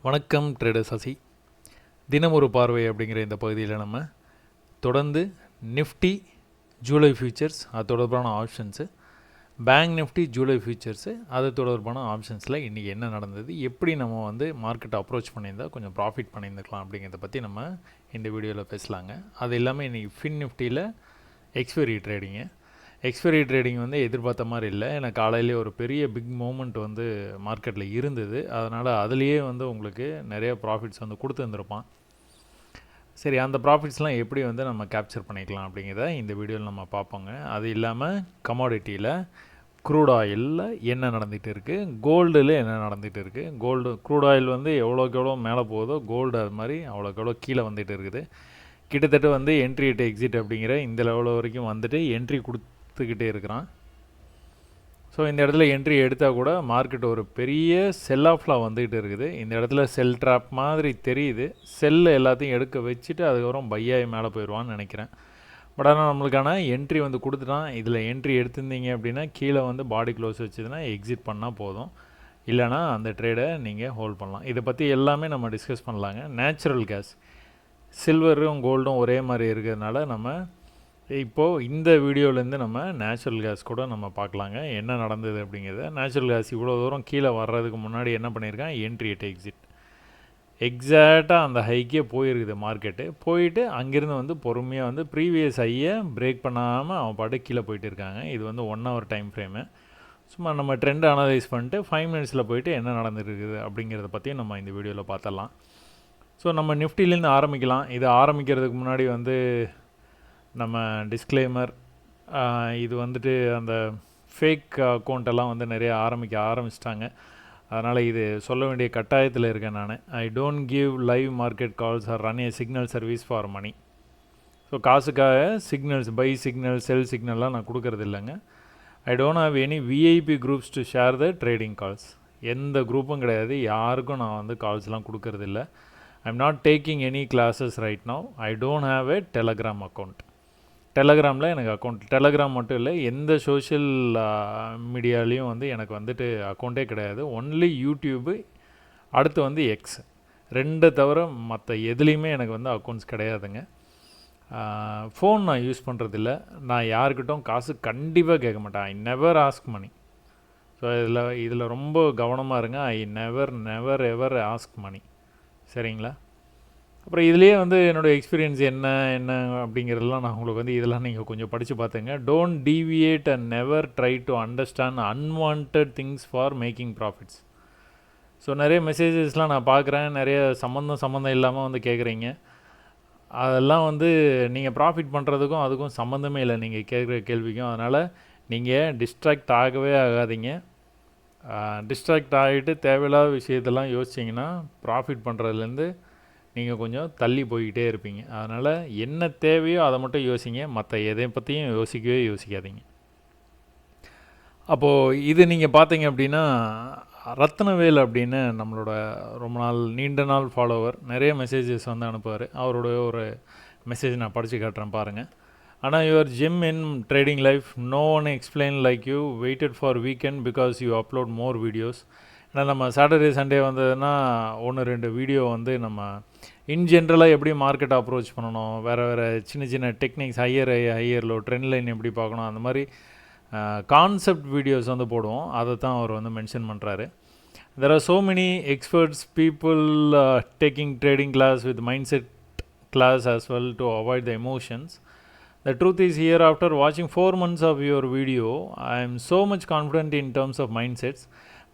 வணக்கம் ட்ரேடர் சசி. தினம் ஒரு பார்வை அப்படிங்கிற இந்த பகுதியில் நம்ம தொடர்ந்து நிஃப்டி ஜூலை ஃபியூச்சர்ஸ் அது தொடர்பான options, bank Nifty July futures அது தொடர்பான ஆப்ஷன்ஸில் இன்றைக்கி என்ன நடந்தது, எப்படி நம்ம மார்க்கெட்டை அப்ரோச் பண்ணியிருந்தால் கொஞ்சம் ப்ராஃபிட் பண்ணியிருந்துக்கலாம் அப்படிங்கிறத பற்றி நம்ம இந்த வீடியோவில் பேசலாங்க. அது இல்லாமல் இன்றைக்கி ஃபின் நிஃப்டியில் எக்ஸ்பைரி ட்ரேடிங் எதிர்பார்த்த மாதிரி இல்லை. ஏன்னா காலையிலே ஒரு பெரிய பிக் மூமெண்ட் மார்க்கெட்டில் இருந்தது. அதனால் அதுலேயே உங்களுக்கு நிறைய ப்ராஃபிட்ஸ் கொடுத்துருந்துருப்பான். சரி, அந்த ப்ராஃபிட்ஸ்லாம் எப்படி நம்ம கேப்சர் பண்ணிக்கலாம் அப்படிங்கிறத இந்த வீடியோவில் நம்ம பார்ப்போங்க. அது இல்லாமல் கமாடிட்டியில் க்ரூட் ஆயிலில் என்ன நடந்துகிட்டு இருக்குது, கோல்டில் என்ன நடந்துகிட்டு இருக்குது. க்ரூட் ஆயில் எவ்வளோக்கு எவ்வளோ மேலே போகுதோ கோல்டு அது மாதிரி அவ்வளோக்கு எவ்வளோ கீழே வந்துட்டு இருக்குது. கிட்டத்தட்ட என்ட்ரி அட் எக்ஸிட் அப்படிங்கிற இந்த லெவலில் வரைக்கும் என்ட்ரி கொடுத்துக்கிட்டே இருக்கிறான். ஸோ இந்த இடத்துல என்ட்ரி எடுத்தால் கூட மார்க்கெட் ஒரு பெரிய செல் ஆஃபில் வந்துக்கிட்டு இருக்குது. இந்த இடத்துல செல் ட்ராப் மாதிரி தெரியுது. செல்லு எல்லாத்தையும் எடுக்க வச்சுட்டு அதுக்கப்புறம் பையாகி மேலே போயிடுவான்னு நினைக்கிறேன். பட் ஆனால் நம்மளுக்கான என்ட்ரி கொடுத்துட்டான். இதில் என்ட்ரி எடுத்திருந்தீங்க அப்படின்னா கீழே பாடி க்ளோஸ் வச்சதுன்னா எக்ஸிட் பண்ணால் போதும். இல்லைனா அந்த ட்ரேடை நீங்கள் ஹோல்ட் பண்ணலாம். இதை பற்றி எல்லாமே நம்ம டிஸ்கஸ் பண்ணலாங்க. நேச்சுரல் கேஸ், சில்வரும் கோல்டும் ஒரே மாதிரி இருக்கிறதுனால நம்ம இப்போது இந்த வீடியோலேருந்து நம்ம நேச்சுரல் கேஸ் கூட நம்ம பார்க்கலாங்க என்ன நடந்தது அப்படிங்கிறத. நேச்சுரல் கேஸ் இவ்வளோ தூரம் கீழே வர்றதுக்கு முன்னாடி என்ன பண்ணியிருக்கான், என்ட்ரி அட் எக்ஸிட் எக்ஸாக்டாக அந்த ஹைக்கே போயிருக்குது. மார்க்கெட்டு போயிட்டு அங்கேருந்து பொறுமையாக ப்ரீவியஸ் ஹையை பிரேக் பண்ணாமல் அவன் பாட்டு கீழே போயிட்டு இருக்காங்க. இது 1 hour டைம் ஃப்ரேமு. சும்மா நம்ம ட்ரெண்ட் அனலைஸ் பண்ணிட்டு 5 minutesல போயிட்டு என்ன நடந்துருக்குது அப்படிங்கிறத பற்றியும் நம்ம இந்த வீடியோவில் பார்த்தலாம். ஸோ நம்ம நிஃப்டிலேருந்து ஆரம்பிக்கலாம். இது ஆரம்பிக்கிறதுக்கு முன்னாடி நம்ம டிஸ்க்ளைமர், இது அந்த ஃபேக் அக்கௌண்ட்டெல்லாம் நிறைய ஆரம்பிச்சிட்டாங்க. அதனால் இது சொல்ல வேண்டிய கட்டாயத்தில் இருக்கேன் நான். I don't give live market calls or run a signal service for money. So காசுக்காக சிக்னல்ஸ், பை சிக்னல், செல் சிக்னல்லாம் நான் கொடுக்கறது இல்லைங்க. I don't have any VIP groups to share the trading calls. எந்த குரூப்பும் கிடையாது, யாருக்கும் நான் கால்ஸ்லாம் கொடுக்கறதில்ல. I am not taking any classes right now. I don't have a Telegram account. டெலகிராமில் எனக்கு அக்கௌண்ட், டெலகிராம் மட்டும் இல்லை, எந்த சோஷியல் மீடியாலேயும் எனக்கு அக்கௌண்ட்டே கிடையாது. ஒன்லி யூடியூபு, அடுத்து எக்ஸ், 2 தவிர மற்ற எதுலேயுமே எனக்கு அக்கௌண்ட்ஸ் கிடையாதுங்க. ஃபோன் நான் யூஸ் பண்ணுறதில்ல. நான் யாருக்கிட்டும் காசு கண்டிப்பாக கேட்க மாட்டேன். I never ask money. So இதில் ரொம்ப கவனமாக இருங்க. I never ever ask money. சரிங்களா? அப்புறம் இதுலேயே என்னோடய எக்ஸ்பீரியன்ஸ் என்ன அப்படிங்கிறதெல்லாம் நான் உங்களுக்கு இதெல்லாம் நீங்கள் கொஞ்சம் படித்து பார்த்துங்க. Don't deviate and never try to understand unwanted things for making profits. So நிறைய மெசேஜஸ்லாம் நான் பார்க்குறேன், நிறைய சம்மந்தம் இல்லாமல் கேட்குறீங்க. அதெல்லாம் நீங்கள் ப்ராஃபிட் பண்ணுறதுக்கும் அதுக்கும் சம்மந்தமே இல்லை நீங்கள் கேட்குற கேள்விக்கும். அதனால் நீங்கள் டிஸ்ட்ராக்ட் ஆகவே ஆகாதீங்க. டிஸ்ட்ராக்ட் ஆகிட்டு தேவையில்லாத விஷயத்தெல்லாம் யோசிச்சிங்கன்னா ப்ராஃபிட் பண்ணுறதுலேருந்து நீங்கள் கொஞ்சம் தள்ளி போய்கிட்டே இருப்பீங்க. அதனால் என்ன தேவையோ அதை மட்டும் யோசிங்க, மற்ற எதை பற்றியும் யோசிக்காதீங்க. அப்போது இது நீங்கள் பார்த்தீங்க அப்படின்னா ரத்னவேல் அப்படின்னு நம்மளோட ரொம்ப நீண்ட நாள் ஃபாலோவர், நிறைய மெசேஜஸ் அனுப்புவார். அவரோட ஒரு மெசேஜ் நான் படித்து காட்டுறேன் பாருங்கள். ஆனால் your gym in trading life, no one explain like you, waited for weekend because you upload more videos. ஏன்னா நம்ம சாட்டர்டே சண்டே வந்ததுன்னா 1-2 வீடியோ நம்ம இன் ஜென்ரலாக எப்படி மார்க்கெட்டை அப்ரோச் பண்ணணும், வேறு சின்ன techniques, higher low, trend line எப்படி பார்க்கணும், அந்த மாதிரி கான்செப்ட் வீடியோஸ் போடுவோம். அதை தான் அவர் மென்ஷன் பண்ணுறாரு. There are so many experts people taking trading class with mindset class as well to avoid the emotions. The truth is, here after watching 4 months of your video, I am so much confident in terms of mindsets,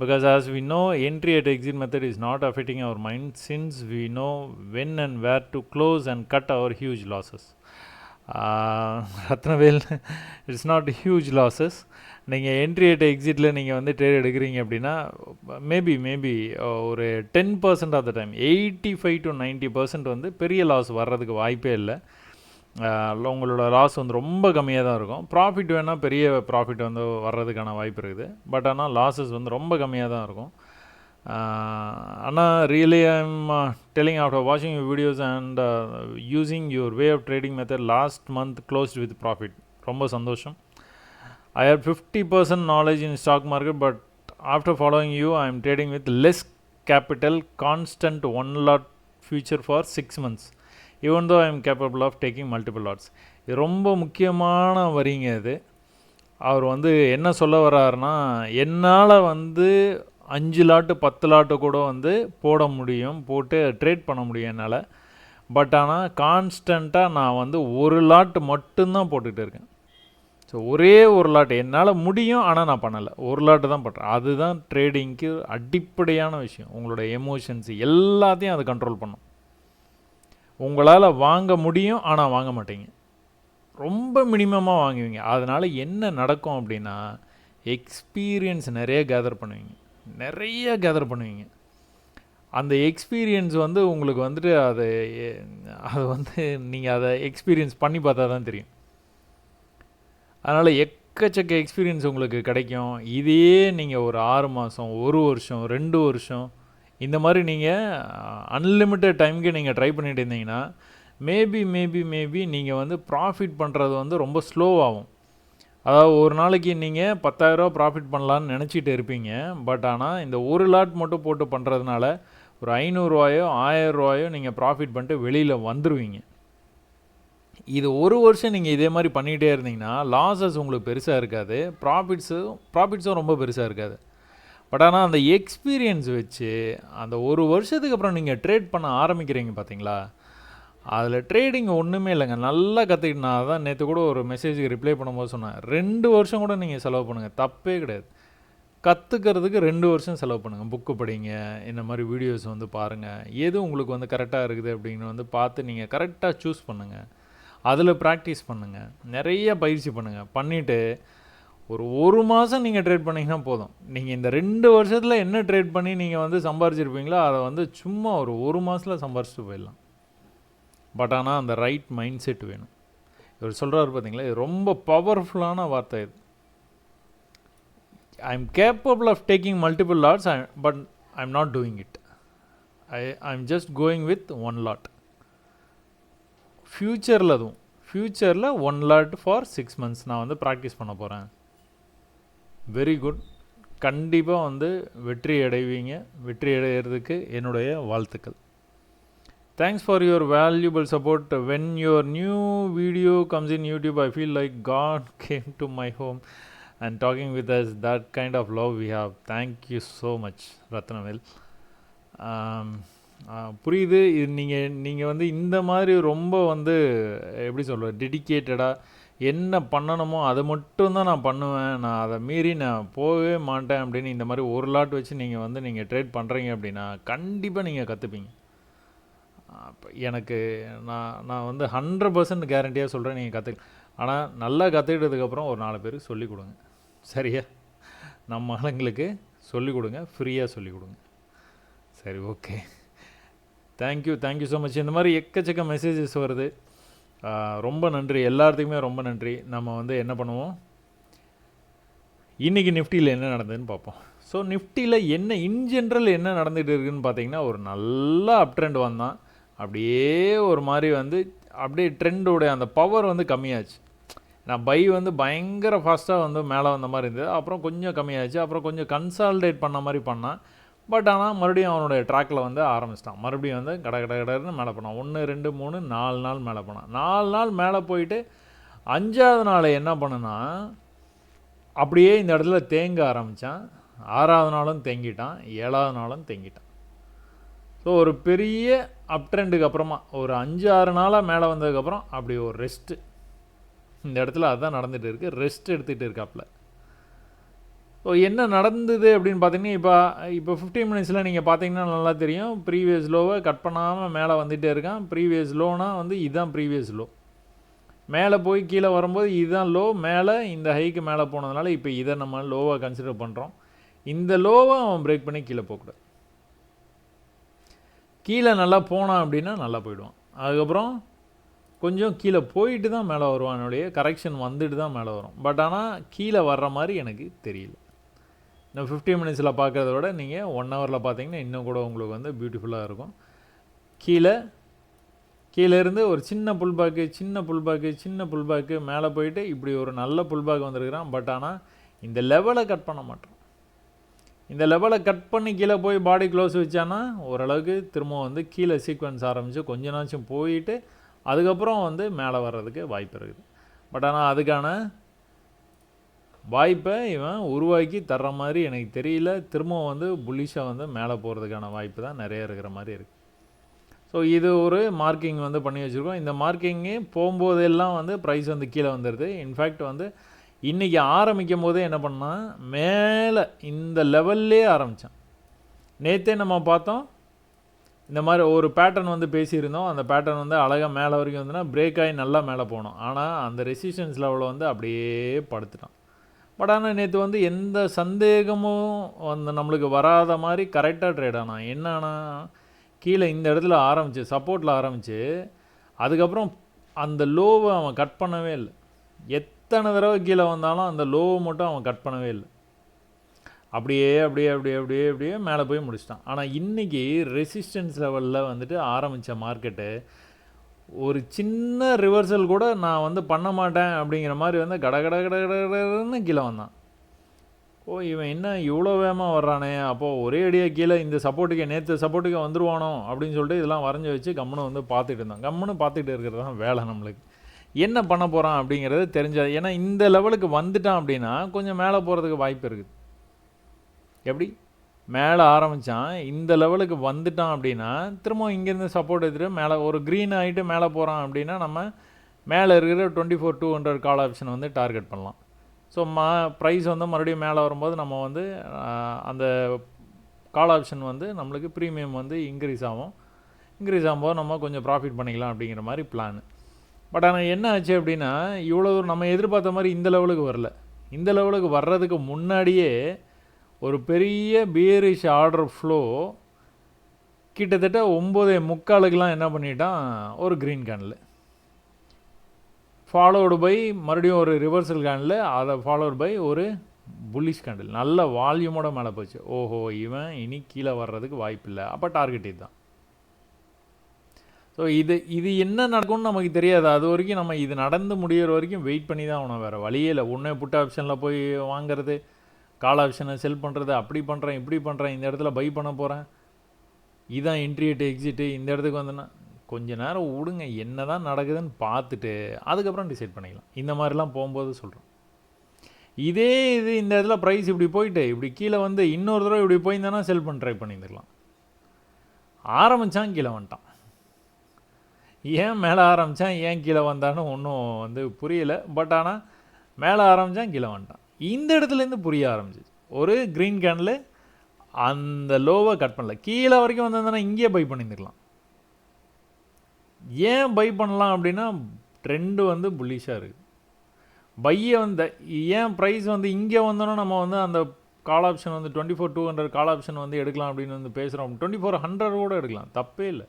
because as we know, entry at exit method is not affecting our mind, since we know when and where to close and cut our huge losses. Ratnavel, it's not huge losses. நீங்கள் entry at எக்ஸிட்டில் நீங்கள் trade எடுக்கிறீங்க அப்படின்னா maybe ஒரு 10% of the time, 85 to 90% பெரிய loss வர்றதுக்கு வாய்ப்பே இல்லை. உங்களோட லாஸ் ரொம்ப கம்மியாக தான் இருக்கும். ப்ராஃபிட் வேணால் பெரிய ப்ராஃபிட் வர்றதுக்கான வாய்ப்பு இருக்குது. பட் ஆனால் லாஸஸ் ரொம்ப கம்மியாக தான் இருக்கும். ஆனால் really I am telling after வாட்சிங் your videos and using your way of trading method last month closed with profit. ரொம்ப சந்தோஷம். I have 50% knowledge in stock market, but after following you, I am trading with less capital constant one lot future for 6 months even though I am capable of taking multiple lots. இது ரொம்ப முக்கியமான வரிங்க இது. அவர் வந்து என்ன சொல்ல வர்றாருன்னா, என்னால் வந்து 5 லாட்டு 10 லாட்டு கூட வந்து போட முடியும், போட்டு ட்ரேட் பண்ண முடியும் என்னால். பட் ஆனால் கான்ஸ்டண்ட்டாக நான் வந்து ஒரு லாட் மட்டும்தான் போட்டுகிட்டு இருக்கேன். ஸோ ஒரே ஒரு லாட் என்னால் முடியும், ஆனால் நான் பண்ணலை, ஒரு லாட்டு தான் பண்ணுறேன். அதுதான் ட்ரேடிங்க்கு அடிப்படையான விஷயம். உங்களோட எமோஷன்ஸ் எல்லாத்தையும் அது கண்ட்ரோல் பண்ணும். உங்களால் வாங்க முடியும், ஆனால் வாங்க மாட்டீங்க, ரொம்ப மினிமமாக வாங்குவீங்க. அதனால் என்ன நடக்கும் அப்படின்னா, எக்ஸ்பீரியன்ஸ் நிறைய கேதர் பண்ணுவீங்க. அந்த எக்ஸ்பீரியன்ஸ் வந்து உங்களுக்கு வந்துட்டு அது வந்து நீங்கள் அதை எக்ஸ்பீரியன்ஸ் பண்ணி பார்த்தா தான் தெரியும். அதனால் எக்கச்சக்க எக்ஸ்பீரியன்ஸ் உங்களுக்கு கிடைக்கும். இதே நீங்கள் ஒரு 6 மாதம், 1 வருஷம், 2 வருஷம் இந்த மாதிரி நீங்கள் அன்லிமிட்டட் டைமுக்கு நீங்கள் ட்ரை பண்ணிட்டு இருந்தீங்கன்னா மேபி நீங்கள் வந்து ப்ராஃபிட் பண்ணுறது வந்து ரொம்ப ஸ்லோவாகும். அதாவது ஒரு நாளைக்கு நீங்கள் 10,000 ப்ராஃபிட் பண்ணலான்னு நினச்சிட்டு இருப்பீங்க. பட் ஆனால் இந்த ஒரு லாட் மட்டும் போட்டு பண்ணுறதுனால ஒரு 500 1000 நீங்கள் ப்ராஃபிட் பண்ணிட்டு வெளியில் வந்துடுவீங்க. இது ஒரு வருஷம் நீங்கள் இதே மாதிரி பண்ணிகிட்டே இருந்தீங்கன்னா லாஸஸ் உங்களுக்கு பெருசாக இருக்காது, ப்ராஃபிட்ஸும் ரொம்ப பெருசாக இருக்காது. பட் ஆனால் அந்த எக்ஸ்பீரியன்ஸ் வச்சு அந்த ஒரு வருஷத்துக்கு அப்புறம் நீங்கள் ட்ரேட் பண்ண ஆரம்பிக்கிறீங்க பார்த்தீங்களா, அதில் ட்ரேடிங் ஒன்றுமே இல்லைங்க. நல்லா கற்றுக்கிட்டு, நான் தான் நேற்று கூட ஒரு மெசேஜுக்கு ரிப்ளை பண்ணும்போது சொன்னேன், 2 வருஷம் கூட நீங்கள் செலவு பண்ணுங்கள், தப்பே கிடையாது. கற்றுக்கிறதுக்கு 2 வருஷம் செலவு பண்ணுங்கள். புக்கு படிங்க, இந்த மாதிரி வீடியோஸ் வந்து பாருங்கள், எது உங்களுக்கு வந்து கரெக்டாக இருக்குது அப்படின்னு வந்து பார்த்து நீங்கள் கரெக்டாக சூஸ் பண்ணுங்கள். அதில் ப்ராக்டிஸ் பண்ணுங்கள், நிறைய பயிற்சி பண்ணுங்கள். பண்ணிவிட்டு ஒரு மாதம் நீங்கள் ட்ரேட் பண்ணிங்கன்னா போதும். நீங்கள் இந்த 2 வருஷத்தில் என்ன ட்ரேட் பண்ணி நீங்கள் வந்து சம்பாரிச்சிருப்பீங்களோ அதை வந்து சும்மா ஒரு மாதத்தில் சம்பாரிச்சிட்டு போயிடலாம். பட் ஆனால் அந்த ரைட் மைண்ட் செட் வேணும். இவர் சொல்கிறாரு பார்த்தீங்களா, இது ரொம்ப பவர்ஃபுல்லான வார்த்தை இது. I am capable of taking multiple lots, but I am not doing it. I am just going with 1 lot. ஃப்யூச்சரில் 1 லாட் ஃபார் 6 months நான் வந்து ப்ராக்டிஸ் பண்ண போகிறேன். Very good. கண்டிப்பாக வந்து வெற்றி அடைவீங்க. வெற்றி அடைகிறதுக்கு என்னுடைய வாழ்த்துக்கள். Thanks for your valuable support. When your new video comes in YouTube, I feel like God came to my home and talking with us. That kind of love we have. Thank you so much, Ratnavel. புரியுது. இது நீங்கள் வந்து இந்த மாதிரி ரொம்ப வந்து எப்படி சொல்கிறது, டெடிக்கேட்டடாக என்ன பண்ணணுமோ அதை மட்டும்தான் நான் பண்ணுவேன், நான் அதை மீறி நான் போகவே மாட்டேன் அப்படின்னு இந்த மாதிரி ஒரு லாட் வச்சு நீங்கள் ட்ரேட் பண்ணுறீங்க அப்படின்னா கண்டிப்பாக நீங்கள் கற்றுப்பீங்க. எனக்கு நான் வந்து 100% கேரண்டியாக சொல்கிறேன், நீங்கள் ஆனால் நல்லா கற்றுக்கிட்டதுக்கப்புறம் ஒரு 4 பேருக்கு சொல்லிக் கொடுங்க, சரியா? நம்ம ஆளுங்களுக்கு சொல்லிக் கொடுங்க, ஃப்ரீயாக சொல்லிக் கொடுங்க. சரி, ஓகே. Thank you so much. இந்த மாதிரி எக்கச்சக்க மெசேஜஸ் வருது. ரொம்ப நன்றி, எல்லாத்துக்குமே ரொம்ப நன்றி. நம்ம வந்து என்ன பண்ணுவோம், இன்றைக்கி நிஃப்டியில் என்ன நடந்ததுன்னு பார்ப்போம். ஸோ நிஃப்டியில் என்ன இன் ஜென்ரல் என்ன நடந்துகிட்டு இருக்குதுன்னு பார்த்தீங்கன்னா, ஒரு நல்ல அப் ட்ரெண்ட் வந்தான். அப்படியே ஒரு மாதிரி வந்து அப்படியே ட்ரெண்டோடைய அந்த பவர் வந்து கம்மியாச்சு. நான் பை வந்து பயங்கர ஃபாஸ்ட்டாக வந்து மேலே வந்த மாதிரி இருந்தது, அப்புறம் கொஞ்சம் கம்மியாச்சு, அப்புறம் கொஞ்சம் கன்சால்டேட் பண்ண மாதிரி பண்ணான். பட் ஆனால் மறுபடியும் அவனுடைய ட்ராக்கில் வந்து ஆரம்பிச்சிட்டான். மறுபடியும் வந்து கடன்னு மேலே போனான். 1 2 3 4 நாள் மேலே போனான். 4 நாள் மேலே போயிட்டு 5ஆவது நாள் என்ன பண்ணுனா, அப்படியே இந்த இடத்துல தேங்க ஆரம்பித்தான். 6ஆவது நாளும் தேங்கிட்டான், 7ஆவது நாளும் தேங்கிட்டான். ஸோ ஒரு பெரிய அப் ட்ரெண்டுக்கு அப்புறமா ஒரு 5-6 நாளாக மேலே வந்ததுக்கப்புறம் அப்படி ஒரு ரெஸ்ட்டு இந்த இடத்துல அதுதான் நடந்துகிட்டு இருக்குது. ரெஸ்ட் எடுத்துகிட்டு இருக்காப்புல. ஸோ என்ன நடந்தது அப்படின்னு பார்த்தீங்கன்னா, இப்போ 15 மினிட்ஸில் நீங்கள் பார்த்தீங்கன்னா நல்லா தெரியும். ப்ரீவியஸ் லோவை கட் பண்ணாமல் மேலே வந்துகிட்டே இருக்கான். ப்ரீவியஸ் லோனா வந்து இதுதான் ப்ரீவியஸ் லோ. மேலே போய் கீழே வரும்போது இதுதான் லோ. மேலே இந்த ஹைக்கு மேலே போனதுனால இப்போ இதை நம்ம லோவாக கன்சிடர் பண்ணுறோம். இந்த லோவை அவன் பிரேக் பண்ணி கீழே போகக்கூடாது. கீழே நல்லா போனான் அப்படின்னா நல்லா போயிடுவான். அதுக்கப்புறம் கொஞ்சம் கீழே போயிட்டு தான் மேலே வருவானுடைய கரெக்ஷன் வந்துட்டு தான் மேலே வரும். பட் ஆனால் கீழே வர்ற மாதிரி எனக்கு தெரியல. இன்னும் 15 மினிட்ஸில் பார்க்குறத விட நீங்கள் 1 ஹவரில் பார்த்தீங்கன்னா இன்னும் கூட உங்களுக்கு வந்து பியூட்டிஃபுல்லாக இருக்கும். கீழே இருந்து ஒரு சின்ன புல்பேக்கு மேலே போயிட்டு இப்படி ஒரு நல்ல புல்பேக் வந்துருக்கிறான். பட் ஆனால் இந்த லெவலை கட் பண்ண மாட்டோம். இந்த லெவலை கட் பண்ணி கீழே போய் பாடி க்ளோஸ் வச்சானா ஓரளவுக்கு திரும்ப வந்து கீழே சீக்வன்ஸ் ஆரம்பித்து கொஞ்ச நாச்சும் போயிட்டு அதுக்கப்புறம் வந்து மேலே வர்றதுக்கு வாய்ப்பு இருக்குது. பட் ஆனால் அதுக்கான வாய்ப்பை இவன் உருவாக்கி தர்ற மாதிரி எனக்கு தெரியல. திரும்ப வந்து புல்லிஷாக வந்து மேலே போகிறதுக்கான வாய்ப்பு தான் நிறைய இருக்கிற மாதிரி இருக்குது. ஸோ இது ஒரு மார்க்கிங் வந்து பண்ணி வச்சுருக்கோம். இந்த மார்க்கிங்கு போகும்போதெல்லாம் வந்து ப்ரைஸ் வந்து கீழே வந்துடுது. இன்ஃபேக்ட் வந்து இன்றைக்கி ஆரம்பிக்கும் போதே என்ன பண்ணால் மேலே இந்த லெவல்லே ஆரம்பித்தான். நேற்றே நம்ம பார்த்தோம் இந்த மாதிரி ஒரு பேட்டர்ன் வந்து பேசியிருந்தோம். அந்த பேட்டர்ன் வந்து அழகாக மேலே வரைக்கும் வந்துன்னா பிரேக் ஆகி நல்லா மேலே போகணும். ஆனால் அந்த ரெசிஸ்டன்ஸ் லெவலில் வந்து அப்படியே படுத்துட்டான். பட் ஆனால் நேற்று வந்து எந்த சந்தேகமும் வந்து நம்மளுக்கு வராத மாதிரி கரெக்டாக ட்ரேட் ஆனால் என்னன்னா கீழே இந்த இடத்துல ஆரம்பிச்சு சப்போர்ட்டில் ஆரம்பித்து அதுக்கப்புறம் அந்த லோவை அவன் கட் பண்ணவே இல்லை. எத்தனை தடவை கீழே வந்தாலும் அந்த லோவை மட்டும் அவன் கட் பண்ணவே இல்லை. அப்படியே அப்படியே அப்படியே அப்படியே அப்படியே மேலே போய் முடிச்சிட்டான். ஆனால் இன்றைக்கி ரெசிஸ்டன்ஸ் லெவலில் வந்துட்டு ஆரம்பித்த மார்க்கெட்டு ஒரு சின்ன ரிவர்சல் கூட நான் வந்து பண்ண மாட்டேன் அப்படிங்கிற மாதிரி வந்து கட கட கட கடன்னு கீழே வந்தான். ஓ இவன் என்ன இவ்வளோ வேகமாக வர்றானே, அப்போது ஒரே அடியாக கீழே இந்த சப்போர்ட்டுக்கு நேற்று சப்போர்ட்டுக்கு வந்துருவானோ அப்படின்னு சொல்லிட்டு இதெல்லாம் வரைஞ்சி வச்சு கம்முன்னு வந்து பார்த்துட்டு இருந்தான். கம்முன்னு பார்த்துட்டு இருக்கிறது தான் வேலை நம்மளுக்கு. என்ன பண்ண போகிறான் அப்படிங்கிறது தெரிஞ்சது. ஏன்னா இந்த லெவலுக்கு வந்துட்டான் அப்படின்னா கொஞ்சம் மேலே போகிறதுக்கு வாய்ப்பு இருக்குது. எப்படி மேலே ஆரம்பித்தான் இந்த லெவலுக்கு வந்துட்டான் அப்படின்னா திரும்ப இங்கேருந்து சப்போர்ட் எடுத்துகிட்டு மேலே ஒரு க்ரீன் ஆகிட்டு மேலே போகிறான் அப்படின்னா நம்ம மேலே இருக்கிற 24,200 கால் ஆப்ஷன் வந்து டார்கெட் பண்ணலாம். ஸோ ப்ரைஸ் வந்து மறுபடியும் மேலே வரும்போது நம்ம வந்து அந்த கால் ஆப்ஷன் வந்து நம்மளுக்கு ப்ரீமியம் வந்து இன்க்ரீஸ் ஆகும்போது நம்ம கொஞ்சம் ப்ராஃபிட் பண்ணிக்கலாம் அப்படிங்கிற மாதிரி பிளான். பட் ஆனால் என்ன ஆச்சு அப்படின்னா இவ்வளோ நம்ம எதிர்பார்த்த மாதிரி இந்த லெவலுக்கு வரல. இந்த லெவலுக்கு வர்றதுக்கு முன்னாடியே ஒரு பெரிய பியரிஷ் ஆர்டர் ஃப்ளோ கிட்டத்தட்ட 9:45 என்ன பண்ணிட்டான் ஒரு க்ரீன் கேண்டில் ஃபாலோடு பை மறுபடியும் ஒரு ரிவர்சல் கேண்டில், அதை ஃபாலோடு பை ஒரு புல்லிஷ் கேண்டில். நல்ல வால்யூமோட மேலே போச்சு. ஓஹோ இவன் இனி கீழே வர்றதுக்கு வாய்ப்பு இல்லை. அப்போ டார்கெட் இதுதான். ஸோ இது என்ன நடக்கும்னு நமக்கு தெரியாது. அது வரைக்கும் நம்ம இது நடந்து முடிகிற வரைக்கும் வெயிட் பண்ணி தான் ஆகணும். வேறு வழியே இல்லை. ஒன்றே புட் ஆப்ஷனில் போய் வாங்கிறது, கால் ஆப்ஷனை செல் பண்ணுறது, அப்படி பண்ணுறேன் இப்படி பண்ணுறேன், இந்த இடத்துல பை பண்ண போகிறேன், இதுதான் என்ட்ரி எக்ஸிட்டு, இந்த இடத்துக்கு வந்தேன்னா கொஞ்சம் நேரம் விடுங்க, என்ன தான் நடக்குதுன்னு பார்த்துட்டு அதுக்கப்புறம் டிசைட் பண்ணிக்கலாம். இந்த மாதிரிலாம் போகும்போது சொல்கிறோம். இது இந்த இடத்துல ப்ரைஸ் இப்படி போயிட்டு இப்படி கீழே வந்து இன்னொரு தடவை இப்படி போயிருந்தானா செல் பண்ண ட்ரை பண்ணியிருந்துக்கலாம். ஆரம்பித்தான் கீழே வந்துட்டான். ஏன் மேலே ஆரம்பித்தான் ஏன் கீழே வந்தான்னு ஒன்றும் வந்து புரியலை. பட் ஆனால் மேலே ஆரம்பித்தான் கீழே வந்துட்டான். இந்த இடத்துலேருந்து புரிய ஆரம்பிச்சிச்சு. ஒரு க்ரீன் கேண்டில் அந்த லோவை கட் பண்ணல, கீழே வரைக்கும் வந்திருந்தானா இங்கேயே பை பண்ணியிருந்துக்கலாம். ஏன் பை பண்ணலாம் அப்படின்னா ட்ரெண்டு வந்து புல்லிஷாக இருக்குது. பையை வந்து ஏன் ப்ரைஸ் வந்து இங்கே வந்தோன்னா நம்ம வந்து அந்த கால் ஆப்ஷன் வந்து 24,200 கால் ஆப்ஷன் வந்து எடுக்கலாம் அப்படின்னு வந்து பேசுகிறோம். 2400 கூட எடுக்கலாம், தப்பே இல்லை.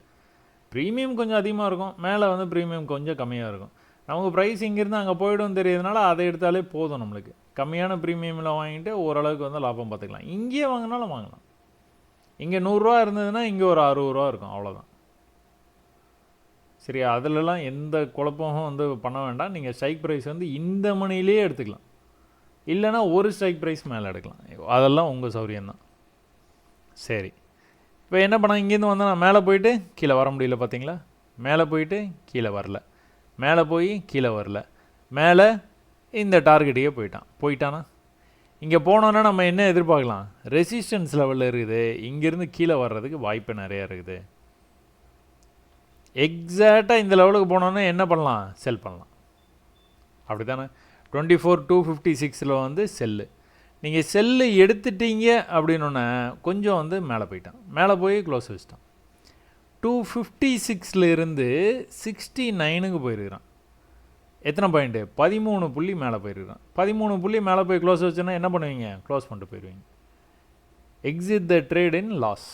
ப்ரீமியம் கொஞ்சம் அதிகமாக இருக்கும், மேலே வந்து ப்ரீமியம் கொஞ்சம் கம்மியாக இருக்கும். நமக்கு ப்ரைஸ் இங்கேருந்து அங்கே போய்டும் தெரியுதுனால அதை எடுத்தாலே போதும். நம்மளுக்கு கம்மியான ப்ரீமியமில் வாங்கிட்டு ஓரளவுக்கு வந்து லாபம் பார்த்துக்கலாம். இங்கேயே வாங்கினாலும் வாங்கலாம். இங்கே 100 இருந்ததுன்னா இங்கே ஒரு 60 இருக்கும், அவ்வளோதான். சரி, அதிலலாம் எந்த குழப்பமும் வந்து பண்ண வேண்டாம். நீங்கள் ஸ்ட்ரைக் ப்ரைஸ் வந்து இந்த மணிலே எடுத்துக்கலாம், இல்லைனா ஒரு ஸ்ட்ரைக் ப்ரைஸ் மேலே எடுக்கலாம். அதெல்லாம் உங்கள் சௌரியம்தான். சரி, இப்போ என்ன பண்ண இங்கேருந்து வந்தால் நான் மேலே போயிட்டு கீழே வர முடியல பார்த்தீங்களா. மேலே போயிட்டு கீழே வரல, மேலே போய் கீழே வரல, மேலே இந்த டார்கெட்டையே போயிட்டானா இங்கே போனோன்னா நம்ம என்ன எதிர்பார்க்கலாம்? ரெசிஸ்டன்ஸ் லெவலில் இருக்குது, இங்கேருந்து கீழே வர்றதுக்கு வாய்ப்பு நிறையா இருக்குது. எக்ஸாக்டாக இந்த லெவலுக்கு போனோன்னா என்ன பண்ணலாம்? செல் பண்ணலாம். அப்படி தானே 24,256 வந்து செல்லு. நீங்கள் செல்லு எடுத்துட்டீங்க அப்படின்னோடனே கொஞ்சம் வந்து மேலே போயிட்டான், மேலே போய் க்ளோஸ் வச்சிட்டான். 256 இருந்து 69க்கு போயிருக்கிறான். எத்தனை பாயிண்ட்டு? 13 புள்ளி மேலே போயிருக்கிறான். 13 புள்ளி மேலே போய் க்ளோஸ் வச்சோன்னா என்ன பண்ணுவீங்க? க்ளோஸ் பண்ணிட்டு போயிடுவீங்க. Exit the trade in loss.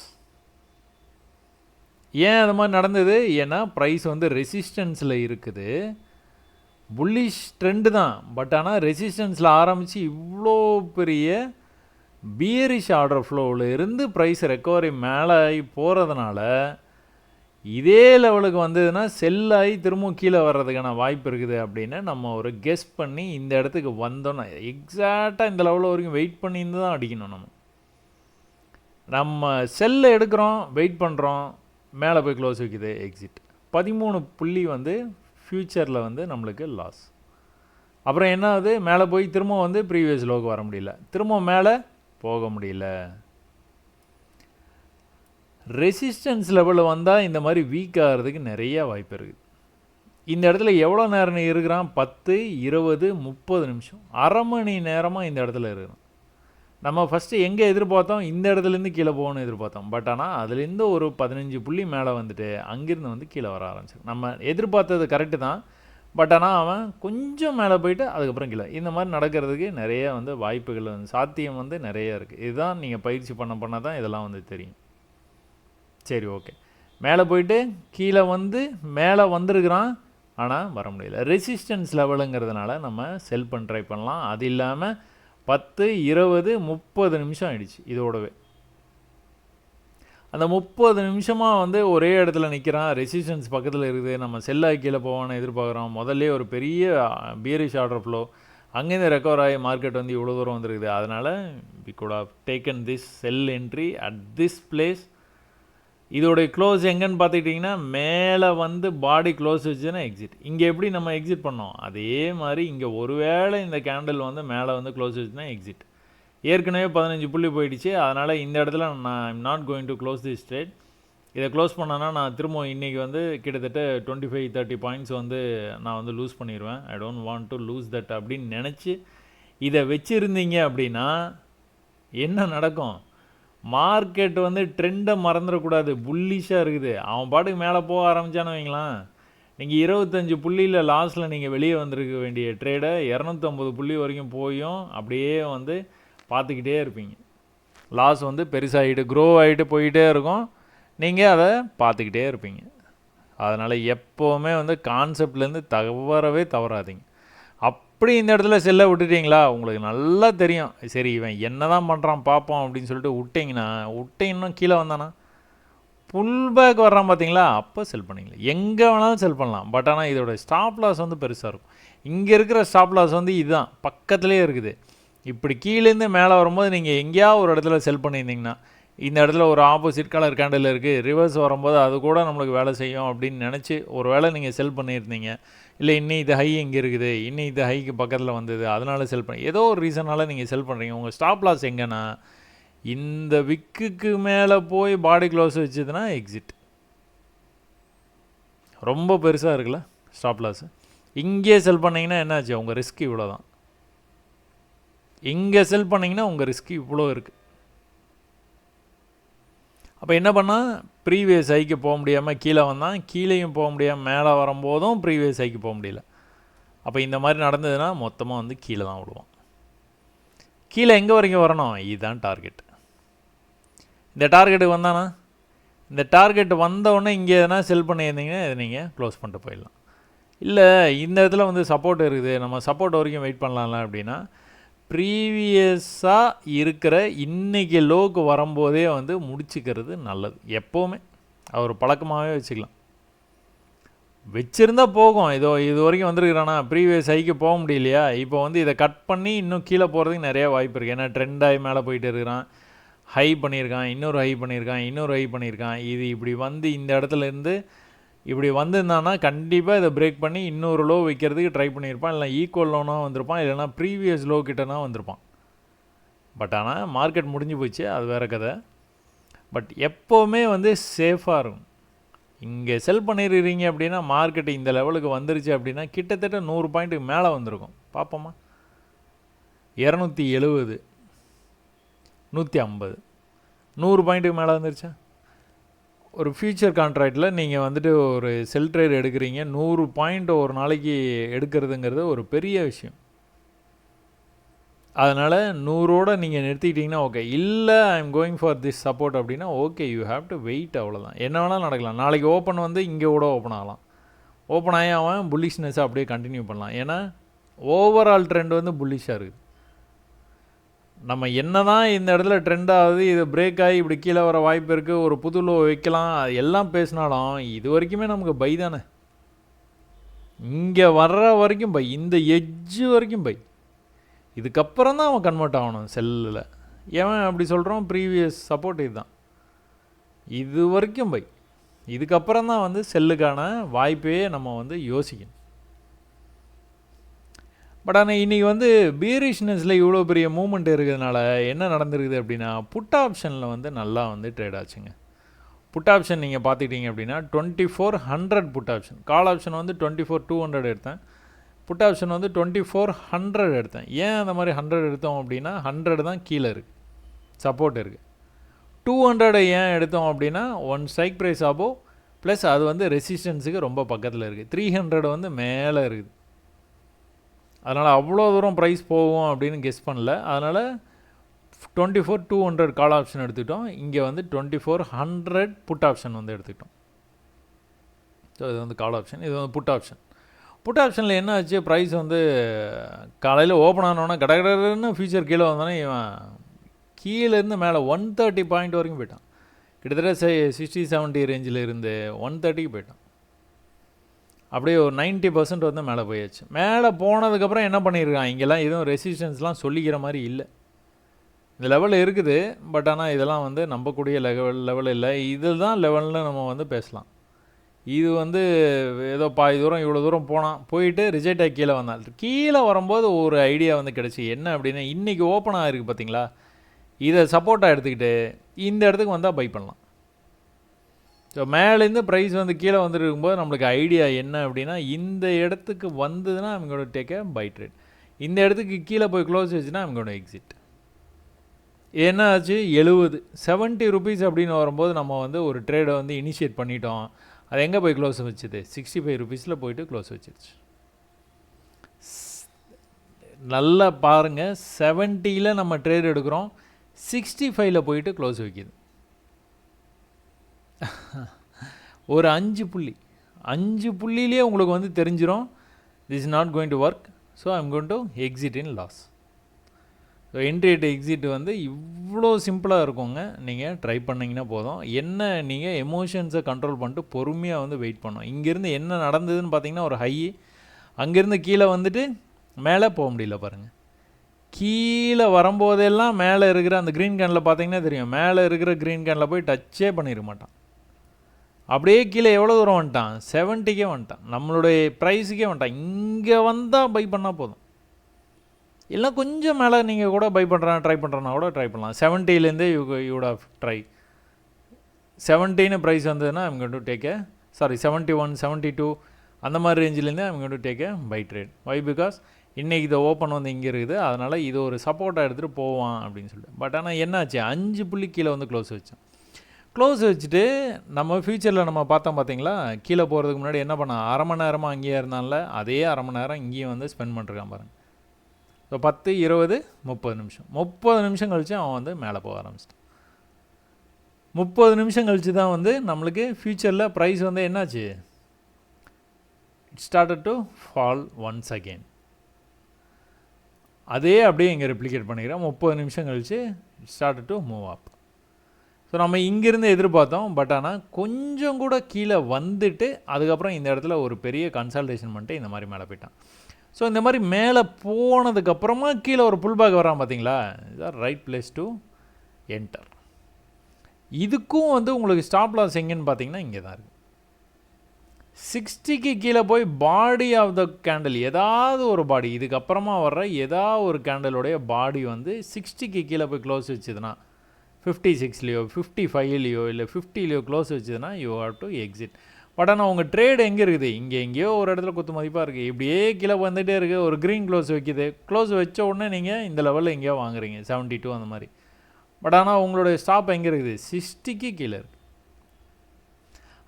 ஏன் அது மாதிரி நடந்தது? ஏன்னா ப்ரைஸ் வந்து ரெசிஸ்டன்ஸில் இருக்குது. புல்லிஷ் ட்ரெண்டு தான், பட் ஆனால் ரெசிஸ்டன்ஸில் ஆரம்பித்து இவ்வளோ பெரிய பியரிஷ் ஆர்டர் ஃப்ளோவில் இருந்து ப்ரைஸ் ரெக்கவரி மேலே ஆகி போகிறதுனால இதே லெவலுக்கு வந்ததுன்னா செல்லாகி திரும்பவும் கீழே வர்றதுக்கான வாய்ப்பு இருக்குது அப்படின்னு நம்ம ஒரு கெஸ் பண்ணி இந்த இடத்துக்கு வந்தோன்னா எக்ஸாக்டாக இந்த லெவலில் வரைக்கும் வெயிட் பண்ணியிருந்து தான் அடிக்கணும் நம்ம. நம்ம செல்லை எடுக்கிறோம், வெயிட் பண்ணுறோம், மேலே போய் க்ளோஸ் வைக்குது, எக்ஸிட். 13 புள்ளி வந்து ஃப்யூச்சரில் வந்து நம்மளுக்கு லாஸ். அப்புறம் என்ன ஆகுது, மேலே போய் திரும்ப வந்து ப்ரீவியஸ் லோக்கு வர முடியல, திரும்ப மேலே போக முடியல. ரெசிஸ்டன்ஸ் லெவலில் வந்தால் இந்த மாதிரி வீக் ஆகிறதுக்கு நிறைய வாய்ப்பு இருக்குது. இந்த இடத்துல எவ்வளோ நேரம் இருக்கிறான், 10, 20, 30 நிமிஷம், அரை மணி நேரமாக இந்த இடத்துல இருக்கிறான். நம்ம ஃபஸ்ட்டு எங்கே எதிர்பார்த்தோம், இந்த இடத்துலேருந்து கீழே போகணும்னு எதிர்பார்த்தோம். பட் ஆனால் அதுலேருந்து ஒரு 15 புள்ளி மேலே வந்துட்டு அங்கேருந்து வந்து கீழே வர ஆரம்பிச்சு. நம்ம எதிர்பார்த்தது கரெக்டு தான், பட் ஆனால் அவன் கொஞ்சம் மேலே போயிட்டு அதுக்கப்புறம் கீழே. இந்த மாதிரி நடக்கிறதுக்கு நிறைய வந்து வாய்ப்புகள் வந்து சாத்தியம் வந்து நிறைய இருக்குது. இதுதான் நீங்கள் பயிற்சி பண்ண தான் இதெல்லாம் வந்து தெரியும். சரி, ஓகே. மேலே போயிட்டு கீழே வந்து மேலே வந்திருக்கிறான், ஆனால் வர முடியல. ரெசிஸ்டன்ஸ் லெவலுங்கிறதுனால நம்ம செல் பண்ண ட்ரை பண்ணலாம். அது இல்லாமல் 10, 20, 30 நிமிஷம் ஆயிடுச்சு இதோடவே. அந்த 30 நிமிஷமாக வந்து ஒரே இடத்துல நிற்கிறான், ரெசிஸ்டன்ஸ் பக்கத்தில் இருக்குது, நம்ம செல்லாக கீழே போவான்னு எதிர்பார்க்குறோம். முதல்ல ஒரு பெரிய பியரிஷ் ஆர்டர் ஃப்ளோ, அங்கேருந்து ரெக்கவர் ஆகி மார்க்கெட் வந்து இவ்வளோ தூரம் வந்துருக்குது. அதனால் we could have taken this sell entry at this place. இதோடைய க்ளோஸ் எங்கன்னு பார்த்துக்கிட்டிங்கன்னா, மேலே வந்து பாடி க்ளோஸ் வச்சுன்னா எக்ஸிட். இங்கே எப்படி நம்ம எக்ஸிட் பண்ணோம், அதே மாதிரி இங்கே ஒருவேளை இந்த கேண்டில் வந்து மேலே வந்து க்ளோஸ் வச்சுன்னா எக்ஸிட். ஏற்கனவே 15 புள்ளி போயிடுச்சு. அதனால் இந்த இடத்துல நான் I'm not going to close this trade. இதை க்ளோஸ் பண்ணேன்னா நான் திரும்ப இன்றைக்கி வந்து கிட்டத்தட்ட 25-30 பாயிண்ட்ஸ் வந்து நான் வந்து லூஸ் பண்ணிடுவேன். I don't want to lose that அப்படின்னு நினச்சி இதை வச்சுருந்தீங்க அப்படின்னா என்ன நடக்கும், மார்க்கெட் வந்து ட்ரெண்டை மறந்துடக்கூடாது, புல்லிஷாக இருக்குது. அவன் பாட்டுக்கு மேலே போக ஆரம்பித்தான்னு வைங்களாம், நீங்கள் 25 புள்ளியில் லாஸில் நீங்கள் வெளியே வந்திருக்க வேண்டிய ட்ரேடை 250 புள்ளி வரைக்கும் போயும் அப்படியே வந்து பார்த்துக்கிட்டே இருப்பீங்க. லாஸ் வந்து பெருசாகிட்டு க்ரோ ஆகிட்டு போயிட்டே இருக்கும், நீங்கள் அதை பார்த்துக்கிட்டே இருப்பீங்க. அதனால் எப்போவுமே வந்து கான்செப்ட்லேருந்து தவறாதீங்க. அப்படி இந்த இடத்துல செல்லை விட்டுட்டிங்களா, உங்களுக்கு நல்லா தெரியும், சரி இவன் என்ன தான் பண்ணுறான் பார்ப்போம் அப்படின்னு சொல்லிட்டு விட்டிங்கன்னா கீழே வந்தானா புல் பேக் வர்றான் பார்த்தீங்களா, அப்போ செல் பண்ணிங்களா. எங்கே வேணாலும் செல் பண்ணலாம். பட் ஆனால் இதோட ஸ்டாப் லாஸ் வந்து பெருசாக இருக்கும். இங்கே இருக்கிற ஸ்டாப் லாஸ் வந்து இதுதான், பக்கத்துலேயே இருக்குது. இப்படி கீழேருந்து மேலே வரும்போது நீங்கள் எங்கேயாவது ஒரு இடத்துல செல் பண்ணியிருந்தீங்கன்னா, இந்த இடத்துல ஒரு ஆப்போசிட் கலர் கேண்டில் இருக்குது, ரிவர்ஸ் வரும்போது அது கூட நம்மளுக்கு வேலை செய்யும் அப்படின்னு நினச்சி ஒரு வேளை நீங்கள் செல் பண்ணியிருந்தீங்க, இல்லை இன்னும் இது ஹை எங்கே இருக்குது, இன்னும் இது ஹைக்கு பக்கத்தில் வந்தது அதனால் செல் பண்ணி ஏதோ ஒரு ரீசனால் நீங்கள் செல் பண்ணுறீங்க. உங்கள் ஸ்டாப் லாஸ் எங்கன்னா இந்த விக்குக்கு மேலே போய் பாடி க்ளோஸ் வச்சதுன்னா எக்ஸிட். ரொம்ப பெருசாக இருக்குல்ல ஸ்டாப் லாஸ். இங்கே செல் பண்ணிங்கன்னா என்னாச்சு, உங்கள் ரிஸ்க் இவ்வளோ தான். இங்கே செல் பண்ணிங்கன்னா உங்கள் ரிஸ்க் இவ்வளோ இருக்குது. அப்போ என்ன பண்ணால் ப்ரீவியஸ் ஹைக்கு போக முடியாமல் கீழே வந்தான், கீழேயும் போக முடியாமல் மேலே வரும்போதும் ப்ரீவியஸ் ஹைக்கு போக முடியல. அப்போ இந்த மாதிரி நடந்ததுன்னா மொத்தமாக வந்து கீழே தான் விடுவோம். கீழே எங்கே வரைக்கும் வரணும், இதுதான் டார்கெட். இந்த டார்கெட்டுக்கு வந்தானா, இந்த டார்கெட் வந்தவுடனே இங்கே எதனா செல் பண்ணியிருந்தீங்கன்னா இதை நீங்கள் க்ளோஸ் பண்ணிட்டு போயிடலாம். இல்லை இந்த இடத்துல வந்து சப்போர்ட் இருக்குது, நம்ம சப்போர்ட் வரைக்கும் வெயிட் பண்ணலாம்ல அப்படின்னா, ப்ரீவியஸாக இருக்கிற இன்றைக்கி லோக்கு வரும்போதே வந்து முடிச்சுக்கிறது நல்லது. எப்போவுமே ஒரு பழக்கமாகவே வச்சுருந்தால் போகும். இது வரைக்கும் வந்துருக்கிறானா, ப்ரீவியஸ் ஹைக்கு போக முடியலையா, இப்போ வந்து இதை கட் பண்ணி இன்னும் கீழே போகிறதுக்கு நிறைய வாய்ப்பு இருக்குது. ஏன்னா ட்ரெண்டாகி மேலே போயிட்டு இருக்கிறான், ஹை பண்ணியிருக்கான், இன்னொரு ஹை பண்ணியிருக்கான். இது இப்படி வந்து இந்த இடத்துலேருந்து இப்படி வந்திருந்தான்னா கண்டிப்பாக இதை பிரேக் பண்ணி இன்னொரு லோ வைக்கிறதுக்கு ட்ரை பண்ணியிருப்பான், இல்லை ஈக்குவல் லோனாக வந்திருப்பான், இல்லைனா ப்ரீவியஸ் லோ கிட்டனா வந்திருப்பான். பட் ஆனால் மார்க்கெட் முடிஞ்சு போச்சு, அது வேறு கதை. பட் எப்போவுமே வந்து சேஃபாக இருக்கும். இங்கே செல் பண்ணிடுறீங்க அப்படின்னா மார்க்கெட்டு இந்த லெவலுக்கு வந்துருச்சு அப்படின்னா கிட்டத்தட்ட 100 பாயிண்ட்டுக்கு மேலே வந்திருக்கும். பார்ப்போமா, 270, 150, 100 பாயிண்ட்டுக்கு மேலே வந்துருச்சா. ஒரு ஃபியூச்சர் கான்ட்ராக்டில் நீங்கள் வந்துட்டு ஒரு செல் ட்ரேட் எடுக்கிறீங்க, 100 பாயிண்ட் ஒரு நாளைக்கு எடுக்கிறதுங்கிறது ஒரு பெரிய விஷயம். அதனால் 100ஓடு நீங்கள் நிறுத்திக்கிட்டிங்கன்னா ஓகே. இல்லை I am going for this support அப்படின்னா okay, you have to wait. அவ்வளோதான், என்ன வேணாலும் நடக்கலாம். நாளைக்கு ஓப்பன் வந்து இங்கே கூட ஓப்பன் ஆகலாம். ஓப்பன் ஆகி அவன் புல்லிஷ்னஸை அப்படியே கண்டினியூ பண்ணலாம். ஏன்னா ஓவரால் ட்ரெண்ட் வந்து புல்லிஷாக இருக்குது. நம்ம என்ன தான் இந்த இடத்துல ட்ரெண்ட் ஆகுது, இது பிரேக் ஆகி இப்படி கீழே வர வாய்ப்பு இருக்குது, ஒரு புது லோ வைக்கலாம், எல்லாம் பேசினாலும் இது வரைக்குமே நமக்கு பை தானே. இங்கே வர்ற வரைக்கும் பை, இந்த எட்ஜு வரைக்கும் பை. இதுக்கப்புறம் தான் அவன் கன்வெர்ட் ஆகணும் செல்லில். ஏன் அப்படி சொல்கிறோம்? ப்ரீவியஸ் சப்போர்ட் இதுதான், இது வரைக்கும் பை. இதுக்கப்புறம் தான் வந்து செல்லுக்கான வாய்ப்பே நம்ம வந்து யோசிக்கணும். பட் ஆனால் இன்றைக்கி வந்து பீரிஷ்னஸில் இவ்வளோ பெரிய மூமெண்ட் இருக்கிறதுனால என்ன நடந்திருக்குது அப்படின்னா, புட் ஆப்ஷனில் வந்து நல்லா வந்து ட்ரேட் ஆச்சுங்க. புட் ஆப்ஷன் நீங்கள் பார்த்துக்கிட்டீங்க அப்படின்னா 2400 புட் ஆப்ஷன். கால் ஆப்ஷன் வந்து 24200 எடுத்தேன். புட் ஆப்ஷன் வந்து 2400 எடுத்தேன். ஏன் அந்த மாதிரி 100 எடுத்தோம் அப்படின்னா 100 தான் கீழே இருக்குது, சப்போர்ட் இருக்குது. 200 ஏன் எடுத்தோம் அப்படின்னா 1 ஸ்ட்ரைக் ப்ரைஸ் ஆபோ ப்ளஸ் அது வந்து ரெசிஸ்டன்ஸுக்கு ரொம்ப பக்கத்தில் இருக்குது. 300 வந்து மேலே இருக்குது. அதனால் அவ்வளோ தூரம் ப்ரைஸ் போகும் அப்படின்னு கெஸ் பண்ணல. அதனால் 24200 கால் ஆப்ஷன் எடுத்துக்கிட்டோம். இங்கே வந்து 2400 புட் ஆப்ஷன் வந்து எடுத்துக்கிட்டோம். ஸோ இது வந்து கால் ஆப்ஷன், இது வந்து புட் ஆப்ஷன். புட் ஆப்ஷனில் என்ன ஆச்சு, ப்ரைஸ் வந்து காலையில் ஓப்பன் ஆனோன்னா கடகடன்னு ஃபியூச்சர் கீழே வந்தோன்னே இவன் கீழேருந்து மேலே 130 பாயிண்ட் வரைக்கும் போயிட்டான். கிட்டத்தட்ட 60-70 ரேஞ்சில் இருந்து 130க்கு போயிட்டான். அப்படியே ஒரு 90% வந்து மேலே போயாச்சு. மேலே போனதுக்கப்புறம் என்ன பண்ணியிருக்கான், இங்கெல்லாம் எதுவும் ரெசிஸ்டன்ஸ்லாம் சொல்லிக்கிற மாதிரி இல்லை. இந்த லெவலில் இருக்குது, பட் ஆனால் இதெல்லாம் வந்து நம்பக்கூடிய லெவல் இல்லை. இதுதான் லெவலில் நம்ம வந்து பேசலாம். இது வந்து ஏதோ பாதி தூரம் இவ்வளோ தூரம் போயிட்டு ரிஜெக்ட் ஆகி கீழே வந்தான். கீழே வரும்போது ஒரு ஐடியா வந்து கிடச்சி. என்ன அப்படின்னா, இன்றைக்கி ஓப்பன் ஆகிருக்கு பார்த்தீங்களா, இதை சப்போர்ட்டாக எடுத்துக்கிட்டு இந்த இடத்துக்கு வந்தால் பை பண்ணலாம். ஸோ மேலேருந்து ப்ரைஸ் வந்து கீழே வந்துட்டு இருக்கும்போது நம்மளுக்கு ஐடியா என்ன அப்படின்னா, இந்த இடத்துக்கு வந்ததுன்னா அவங்களோட டேக் அ பை ட்ரேட். இந்த இடத்துக்கு கீழே போய் க்ளோஸ் வச்சுன்னா அவங்களோட எக்ஸிட். என்ன ஆச்சு, 70 ருபீஸ் அப்படின்னு வரும்போது நம்ம வந்து ஒரு ட்ரேடை வந்து இனிஷியேட் பண்ணிட்டோம். அது எங்கே போய் க்ளோஸ் வச்சுது, 65 ருபீஸில் போயிட்டு க்ளோஸ் வச்சிருச்சு. நல்லா பாருங்கள், 70ல் நம்ம ட்ரேட் எடுக்கிறோம், 65ல் போயிட்டு க்ளோஸ் வைக்கிது. ஒரு 5 புள்ளியிலே உங்களுக்கு வந்து தெரிஞ்சிடும், this is not going to work. So I'm going to exit in loss. So entry at exit வந்து இவ்வளோ சிம்பிளாக இருக்குங்க. நீங்கள் ட்ரை பண்ணிங்கன்னா போதும். என்ன நீங்கள் எமோஷன்ஸை கண்ட்ரோல் பண்ணிட்டு பொறுமையாக வந்து வெயிட் பண்ணணும். இங்கேருந்து என்ன நடந்ததுன்னு பார்த்தீங்கன்னா, ஒரு ஹை, அங்கேருந்து கீழே வந்துட்டு மேலே போக முடியல பாருங்கள். கீழே வரும்போதெல்லாம் மேலே இருக்கிற அந்த க்ரீன் கேனில் பார்த்தீங்கன்னா தெரியும், மேலே இருக்கிற க்ரீன் கேனில் போய் டச்சே பண்ணிட மாட்டான். அப்படியே கீழே எவ்வளோ தூரம் வந்துட்டான், 70க்கே வந்துட்டான், நம்மளுடைய ப்ரைஸுக்கே வந்துட்டான். இங்கே வந்தால் பை பண்ணால் போதும். இல்லை கொஞ்சம் மேலே நீங்கள் கூட பை ட்ரை பண்ணுறனா கூட ட்ரை பண்ணலாம். 70லேருந்தே யூட் ஆஃப் ட்ரை. 70ன்னு ப்ரைஸ் வந்ததுன்னா அவங்க டு டேக் 71, 72 அந்த மாதிரி ரேஞ்சிலேருந்து அவங்க to take buy trade. Why because இன்றைக்கி இதை ஓப்பன் வந்து இங்கே இருக்குது, அதனால் இது ஒரு சப்போர்ட்டாக எடுத்துகிட்டு போவான் அப்படின்னு சொல்லிட்டு. பட் ஆனால் என்னாச்சு, 5 புள்ளி கீழே வந்து க்ளோஸ் வச்சோம். க்ளோஸ் வச்சுட்டு நம்ம ஃப்யூச்சரில் நம்ம பார்த்தோம் பார்த்தீங்களா, கீழே போகிறதுக்கு முன்னாடி என்ன பண்ணான், அரை மணி நேரமாக அங்கேயே இருந்தால அதே அரை மணி நேரம் இங்கேயும் வந்து ஸ்பெண்ட் பண்ணிருக்கான் பாருங்கள். ஸோ 10, 20, 30 நிமிஷம் 30 நிமிஷம் கழித்து அவன் வந்து மேலே போக ஆரம்பிச்சிட்டான். 30 நிமிஷம் கழித்து தான் வந்து நம்மளுக்கு ஃப்யூச்சரில் ப்ரைஸ் வந்து என்னாச்சு, it started to fall once again. அதே அப்படியே இங்கே ரெப்ளிகேட் பண்ணிக்கிறோம். 30 நிமிஷம் கழித்து it started to move up. So நம்ம இங்கேருந்து எதிர்பார்த்தோம், பட் ஆனால் கொஞ்சம் கூட கீழே வந்துட்டு அதுக்கப்புறம் இந்த இடத்துல ஒரு பெரிய கன்சல்டேஷன் பண்ணிட்டு இந்த மாதிரி மேலே போயிட்டான். ஸோ இந்த மாதிரி மேலே போனதுக்கப்புறமா கீழே ஒரு புல் பேக் வரான் பார்த்தீங்களா, இதுதான் ரைட் பிளேஸ் டு என்டர். இதுக்கும் வந்து உங்களுக்கு ஸ்டாப் லாஸ் எங்கேன்னு பார்த்தீங்கன்னா இங்கே தான் இருக்குது. 60க்கு கீழே போய் பாடி ஆஃப் த கேண்டில், ஏதாவது ஒரு பாடி, இதுக்கப்புறமா வர்ற ஏதாவது ஒரு கேண்டலுடைய பாடி வந்து 60க்கு கீழே போய் க்ளோஸ் வச்சுதுன்னா, 56லையோ 55லையோ இல்லை 50லையோ க்ளோஸ் வச்சுதுன்னா you have to exit. But ஆனால் உங்கள் ட்ரேடு எங்கே இருக்குது, இங்கே எங்கேயோ ஒரு இடத்துல குத்து மதிப்பாக இருக்குது, இப்படியே கீழே வந்துகிட்டே இருக்குது, ஒரு க்ரீன் க்ளோஸ் வைக்கிது, க்ளோஸ் வச்ச உடனே நீங்கள் இந்த லெவலில் எங்கேயோ வாங்குறீங்க 72 அந்த மாதிரி. பட் ஆனால் உங்களுடைய ஸ்டாப் எங்கே இருக்குது, 60க்கு கீழே இருக்குது.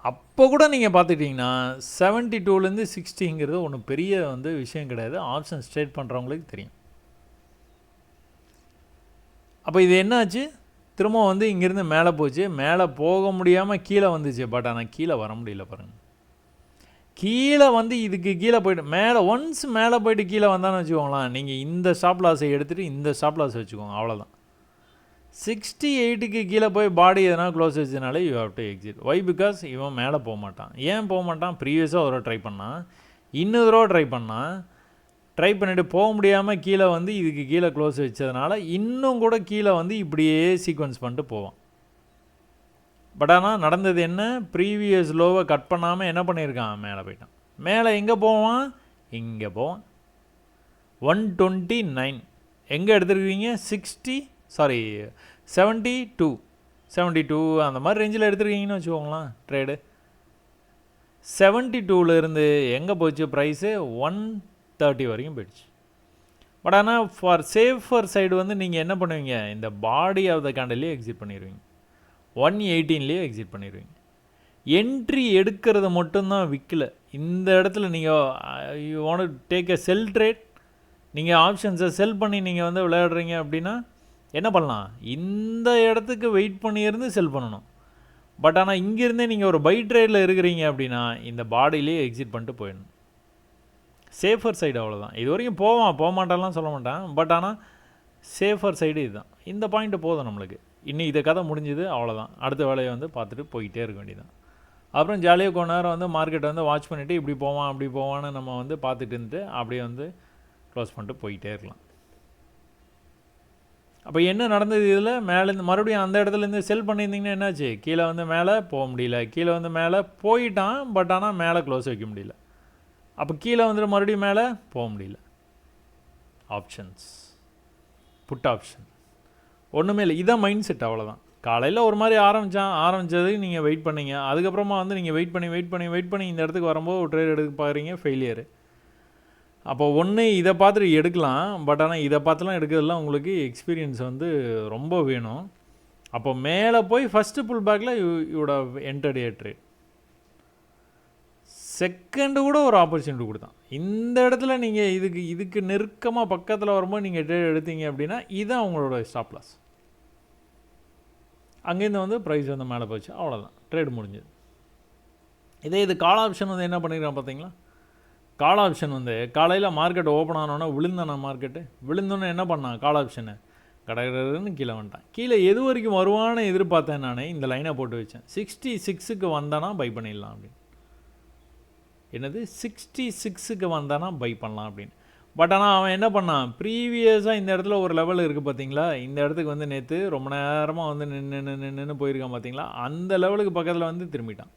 அப்போ கூட நீங்கள் பார்த்துட்டிங்கன்னா 72லேருந்து 60ங்கிறது ஒன்றும் பெரிய வந்து விஷயம் கிடையாது. ஆப்ஷன் ஸ்ட்ரேட் பண்ணுறவங்களுக்கு தெரியும். அப்போ இது என்னாச்சு, திரும்ப வந்து இங்கேருந்து மேலே போச்சு, மேலே போக முடியாமல் கீழே வந்துச்சு. பட் ஆனால் கீழே வர முடியல பாருங்கள். கீழே வந்து இதுக்கு கீழே போய்ட்டு மேலே ஒன்ஸ் மேலே போய்ட்டு கீழே வந்தான்னு வச்சுக்கோங்களேன், நீங்கள் இந்த ஸ்டாப் லாஸை எடுத்துகிட்டு இந்த ஸ்டாப் லாஸ் வச்சுக்கோங்க, அவ்வளோதான். 68க்கு கீழே போய் பாடி எதனா க்ளோஸ் வச்சதுனால you have to exit. Why because இவன் மேலே போக மாட்டான். ஏன் போக மாட்டான், ப்ரீவியஸாக ஒரு ட்ரை பண்ணான், இன்னொரு தடவை ட்ரை பண்ணான், ட்ரை பண்ணிவிட்டு போக முடியாமல் கீழே வந்து இதுக்கு கீழே க்ளோஸ் வச்சதுனால இன்னும் கூட கீழே வந்து இப்படியே சீக்வன்ஸ் பண்ணிட்டு போவான். பட் ஆனால் நடந்தது என்ன, ப்ரீவியஸ் லோவை கட் பண்ணாமல் என்ன பண்ணியிருக்கான், மேலே போயிட்டான். மேலே எங்கே போவான், இங்கே போவான். 129 எங்கே எடுத்துருக்கீங்க, 72 அந்த மாதிரி ரேஞ்சில் எடுத்துருக்கீங்கன்னு வச்சுக்கோங்களேன். ட்ரேடு 72லேருந்து எங்கே போச்சு ப்ரைஸு, 130 வரைக்கும் போயிடுச்சு. பட் ஆனால் ஃபார் சேஃபர் சைடு வந்து நீங்கள் என்ன பண்ணுவீங்க, இந்த பாடி ஆஃப் த கேண்டல்லையே எக்ஸிட் பண்ணிடுவீங்க, 118லேயே எக்ஸிட் பண்ணிடுவீங்க. என்ட்ரி எடுக்கிறது மட்டும்தான் விற்கல. இந்த இடத்துல நீங்கள் you want take a sell trade, நீங்கள் ஆப்ஷன்ஸை செல் பண்ணி நீங்கள் வந்து விளையாடுறீங்க அப்படின்னா என்ன பண்ணலாம், இந்த இடத்துக்கு வெயிட் பண்ணியிருந்து செல் பண்ணணும். பட் ஆனால் இங்கேருந்தே நீங்கள் ஒரு பை ட்ரேடில் இருக்கிறீங்க அப்படின்னா இந்த பாடியிலே எக்ஸிட் பண்ணிட்டு போயிடணும். சேஃபர் சைடு அவ்வளோதான். இது வரைக்கும் போக மாட்டான்லாம் சொல்ல மாட்டான். பட் ஆனால் சேஃபர் சைடு இதுதான். இந்த பாயிண்ட்டு போதும் நம்மளுக்கு. இன்னும் இதை கதை முடிஞ்சுது, அவ்வளோதான். அடுத்த வேலையை வந்து பார்த்துட்டு போய்கிட்டே இருக்க வேண்டியதான். அப்புறம் ஜாலியாக கொஞ்ச நேரம் வந்து மார்க்கெட்டை வந்து வாட்ச் பண்ணிவிட்டு இப்படி போவான் அப்படி போவான்னு நம்ம வந்து பார்த்துட்டு இருந்துட்டு அப்படியே வந்து க்ளோஸ் பண்ணிட்டு போய்கிட்டே இருக்கலாம். அப்போ என்ன நடந்தது இதில், மேலேருந்து மறுபடியும் அந்த இடத்துலேருந்து செல் பண்ணியிருந்தீங்கன்னா என்னாச்சு, கீழே வந்து மேலே போக முடியல, கீழே வந்து மேலே போயிட்டான். பட் ஆனால் மேலே க்ளோஸ் வைக்க முடியல. அப்போ கீழே வந்துட்டு மறுபடியும் மேலே போக முடியல. ஆப்ஷன்ஸ், புட் ஆப்ஷன் ஒன்றுமே இல்லை. இதான் மைண்ட் செட், அவ்வளோதான். காலையில் ஒரு மாதிரி ஆரம்பித்தது நீங்கள் வெயிட் பண்ணீங்க. அதுக்கப்புறமா வந்து நீங்கள் வெயிட் பண்ணி இந்த இடத்துக்கு வரும்போது ஒரு ட்ரேட் எடுக்க பார்க்குறீங்க, ஃபெயிலியரு. அப்போ ஒன்று இதை பார்த்துட்டு எடுக்கலாம். பட் ஆனால் இதை பார்த்துலாம் எடுக்கிறதுலாம் உங்களுக்கு எக்ஸ்பீரியன்ஸ் வந்து ரொம்ப வேணும். அப்போ மேலே போய் ஃபஸ்ட்டு புல் பேக்கில் யூட என்டர்ட் ஏ ட்ரேட். செகண்டு கூட ஒரு ஆப்பர்ச்சுனிட்டி கொடுத்தான். இந்த இடத்துல நீங்கள் இதுக்கு நெருக்கமாக பக்கத்தில் வரும்போது நீங்கள் ட்ரேட் எடுத்தீங்க அப்படின்னா இதுதான் உங்களோட ஸ்டாப் லாஸ். அங்கேருந்து வந்து ப்ரைஸ் வந்து மேலே போச்சு, அவ்வளோதான், ட்ரேட் முடிஞ்சது. இது கால் ஆப்ஷன் வந்து என்ன பண்ணிக்கிறான் பார்த்தீங்களா. கால் ஆப்ஷன் வந்து காலையில் மார்க்கெட் ஓப்பன் ஆனோன்னா விழுந்தானா, மார்க்கெட்டு விழுந்தோன்னே என்ன பண்ணான், கால் ஆப்ஷனு கடற்கரைன்னு கீழே வந்துட்டான். கீழே எது வரைக்கும் வருவான்னு எதிர்பார்த்தேன் நான், இந்த லைனை போட்டு வச்சேன். 66க்கு வந்தானா பை பண்ணிடலாம் அப்படின்னு. என்னது 66க்கு வந்தானா பை பண்ணலாம் அப்படின்னு. பட் ஆனால் அவன் என்ன பண்ணான், ப்ரீவியஸாக இந்த இடத்துல ஒரு லெவல் இருக்குது பார்த்தீங்களா, இந்த இடத்துக்கு வந்து நேற்று ரொம்ப நேரமாக வந்து நின்று போயிருக்கான் பார்த்தீங்களா, அந்த லெவலுக்கு பக்கத்தில் வந்து திரும்பிட்டான்.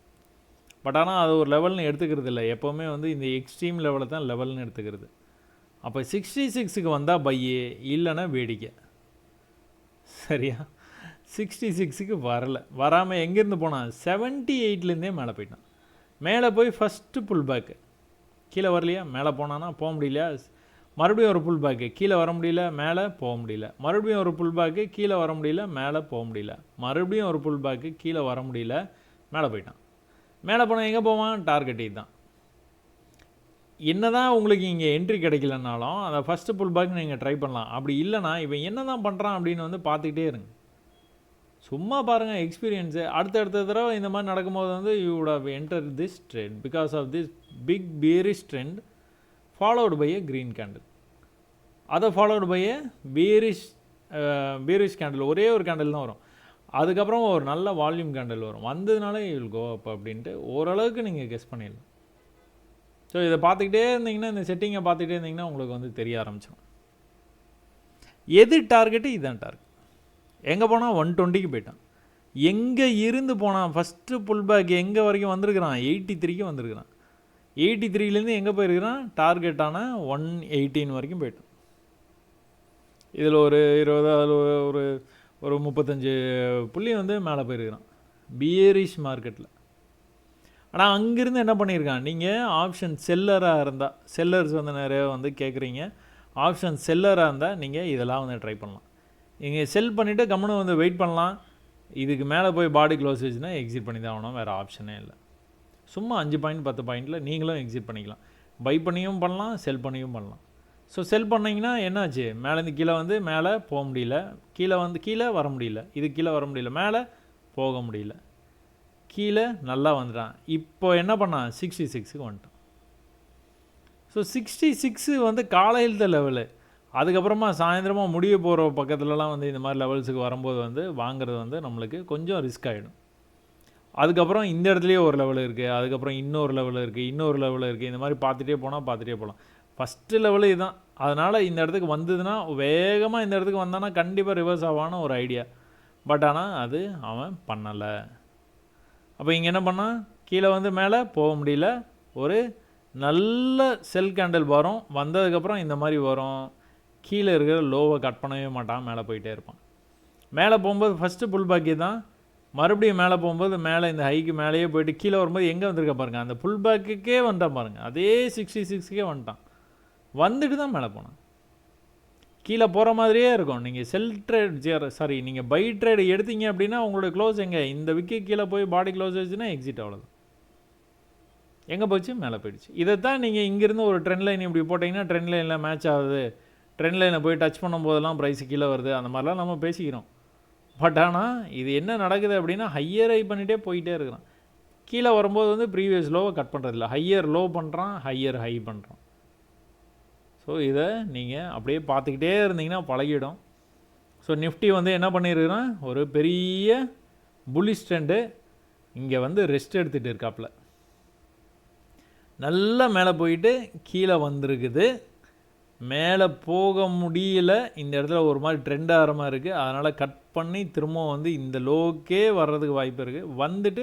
பட் ஆனால் அது ஒரு லெவல்னு எடுத்துக்கிறது இல்லை. எப்போவுமே வந்து இந்த எக்ஸ்ட்ரீம் லெவலில் தான் லெவல்னு எடுத்துக்கிறது. அப்போ 66க்கு வந்தால் பையே, இல்லைன்னா வேடிக்கை. சரியா, 66க்கு வராமல் எங்கேருந்து போனான், 78லேருந்தே மேலே போயிட்டான். மேலே போய் ஃபஸ்ட்டு புல் பேக்கு, கீழே வரலையா, மேலே போனான்னா போக முடியலையா, மறுபடியும் ஒரு புல் பேக்கு, கீழே வர முடியல, மேலே போக முடியல, மறுபடியும் ஒரு புல் பேக்கு, கீழே வர முடியல, மேலே போக முடியல, மறுபடியும் ஒரு புல் பேக்கு, கீழே வர முடியல, மேலே போயிட்டான். மேலே போனால் எங்கே போவான், டார்கெட் தான். என்ன தான் உங்களுக்கு இங்கே என்ட்ரி கிடைக்கலனாலும் அதை ஃபஸ்ட்டு புல் பேக் நீங்கள் ட்ரை பண்ணலாம். அப்படி இல்லைனா இவன் என்ன தான் பண்ணுறான் அப்படின்னு வந்து பார்த்துக்கிட்டே இருங்க. சும்மா பாருங்கள் எக்ஸ்பீரியன்ஸு. அடுத்தடுத்த தடவை இந்த மாதிரி நடக்கும்போது வந்து you would have enter this trend because of this big bearish trend followed by a green candle, அதை followed by a bearish candle. ஒரே ஒரு கேண்டில் தான் வரும். அதுக்கப்புறம் ஒரு நல்ல வால்யூம் கேண்டில் வரும். வந்ததுனால வில் கோ அப் அப்படின்ட்டு ஓரளவுக்கு நீங்கள் கெஸ் பண்ணிடலாம். ஸோ இதை பார்த்துக்கிட்டே இருந்தீங்கன்னா, இந்த செட்டிங்கை பார்த்துக்கிட்டே இருந்தீங்கன்னா உங்களுக்கு வந்து தெரிய ஆரம்பிச்சிடும். எது டார்கெட்டு, இதுதான் டார்கெட். எங்கே போனால் 120க்கு போயிட்டான். எங்கே இருந்து போனான், ஃபஸ்ட்டு புல் பேக் எங்கே வரைக்கும் வந்திருக்கிறான், 83க்கு வந்திருக்கிறான். 83லேருந்து எங்கே போயிருக்கிறான், டார்கெட்டான 118 வரைக்கும் போயிட்டான். இதில் ஒரு 20, அதில் ஒரு 35 புள்ளி வந்து மேலே போயிருக்கிறான் பியரிஷ் மார்க்கெட்டில். ஆனால் அங்கேருந்து என்ன பண்ணியிருக்கான், நீங்கள் ஆப்ஷன் செல்லராக இருந்தால், செல்லர்ஸ் வந்து நிறைய வந்து கேட்குறீங்க, ஆப்ஷன் செல்லராக இருந்தால் நீங்கள் இதெல்லாம் வந்து ட்ரை பண்ணலாம். நீங்கள் செல் பண்ணிவிட்டு கம்முன்னு வந்து வெயிட் பண்ணலாம். இதுக்கு மேலே போய் பாடி க்ளோஸ் வச்சுன்னா எக்ஸிட் பண்ணி தான் ஆகணும், வேறு ஆப்ஷனே இல்லை. சும்மா 5 பாயிண்ட் 10 பாயிண்டில் நீங்களும் எக்ஸிட் பண்ணிக்கலாம். பை பண்ணியும் பண்ணலாம், செல் பண்ணியும் பண்ணலாம். ஸோ செல் பண்ணிங்கன்னா என்னாச்சு, மேலேருந்து கீழே வந்து மேலே போக முடியல, கீழே வர முடியல, இது கீழே வர முடியல, மேலே போக முடியல, கீழே நல்லா வந்துட்டான். இப்போ என்ன பண்ணான், 66க்கு வந்துட்டான். ஸோ 66 வந்து காலையில் லெவலு. அதுக்கப்புறமா சாயந்தரமாக முடிய போகிற பக்கத்துலலாம் வந்து இந்த மாதிரி லெவல்ஸுக்கு வரும்போது வந்து வாங்குறது வந்து நம்மளுக்கு கொஞ்சம் ரிஸ்க் ஆகிடும். அதுக்கப்புறம் இந்த இடத்துலையே ஒரு லெவல் இருக்குது, அதுக்கப்புறம் இன்னொரு லெவல் இருக்குது, இந்த மாதிரி பார்த்துட்டே போகலாம். ஃபஸ்ட்டு லெவலு இதுதான். அதனால் இந்த இடத்துக்கு வந்ததுன்னா வேகமாக இந்த இடத்துக்கு வந்தானா கண்டிப்பாக ரிவர்ஸ் ஆவான்னு ஒரு ஐடியா. பட் ஆனால் அது அவன் பண்ணலை. அப்போ இங்கே என்ன பண்ணால் கீழே வந்து மேலே போக முடியல. ஒரு நல்ல செல் கேண்டில் வரும், வந்ததுக்கப்புறம் இந்த மாதிரி வரும். கீழே இருக்கிற லோவை கட் பண்ணவே மாட்டான், மேலே போயிட்டே இருப்பான். மேலே போகும்போது ஃபஸ்ட்டு புல் பேக்கே தான். மறுபடியும் மேலே போகும்போது மேலே இந்த ஹைக்கு மேலேயே போயிட்டு கீழே வரும்போது எங்கே வந்திருக்க பாருங்கள், அந்த புல் பேக்குக்கே வந்துட்டான் பாருங்கள். அதே 66க்கே வந்துட்டான். வந்துட்டு தான் மேலே போனான். கீழே போகிற மாதிரியே இருக்கும். நீங்கள் செல் ட்ரேட் நீங்கள் பை ட்ரேடு எடுத்தீங்க அப்படின்னா உங்களோட க்ளோஸ் எங்கே, இந்த விக்கி கீழே போய் பாடி க்ளோஸ் வச்சுன்னா எக்ஸிட் அவ்வளோதான். எங்கே போச்சு, மேலே போயிடுச்சு. இதைத்தான் நீங்கள் இங்கேருந்து ஒரு ட்ரெண்ட் லைன் இப்படி போட்டிங்கன்னா ட்ரெண்ட் லைனில் மேட்ச் ஆகுது, ட்ரெண்ட் லைனில் போய் டச் பண்ணும்போதெல்லாம் ப்ரைஸ் கீழே வருது, அந்த மாதிரிலாம் நம்ம பேசிக்கிறோம். பட் ஆனால் இது என்ன நடக்குது அப்படின்னா ஹையர் ஹை பண்ணிகிட்டே போயிட்டே இருக்கிறான். கீழே வரும்போது வந்து ப்ரீவியஸ் லோவை கட் பண்ணுறதில்ல, ஹையர் லோ பண்ணுறான், ஹையர் ஹை பண்ணுறான். ஸோ இதை நீங்கள் அப்படியே பார்த்துக்கிட்டே இருந்தீங்கன்னா பழகிடும். ஸோ நிஃப்டி வந்து என்ன பண்ணியிருக்கிறான், ஒரு பெரிய புல்லிஷ் ட்ரெண்டு இங்கே வந்து ரெஸ்ட் எடுத்துகிட்டு இருக்காப்புல. நல்லா மேலே போயிட்டு கீழே வந்திருக்குது. மேலே போக முடியல, இந்த இடத்துல ஒரு மாதிரி ட்ரெண்ட் ஆகிற மாதிரி இருக்குது. அதனால் கட் பண்ணி திரும்ப வந்து இந்த லோக்கே வர்றதுக்கு வாய்ப்பு இருக்குது. வந்துட்டு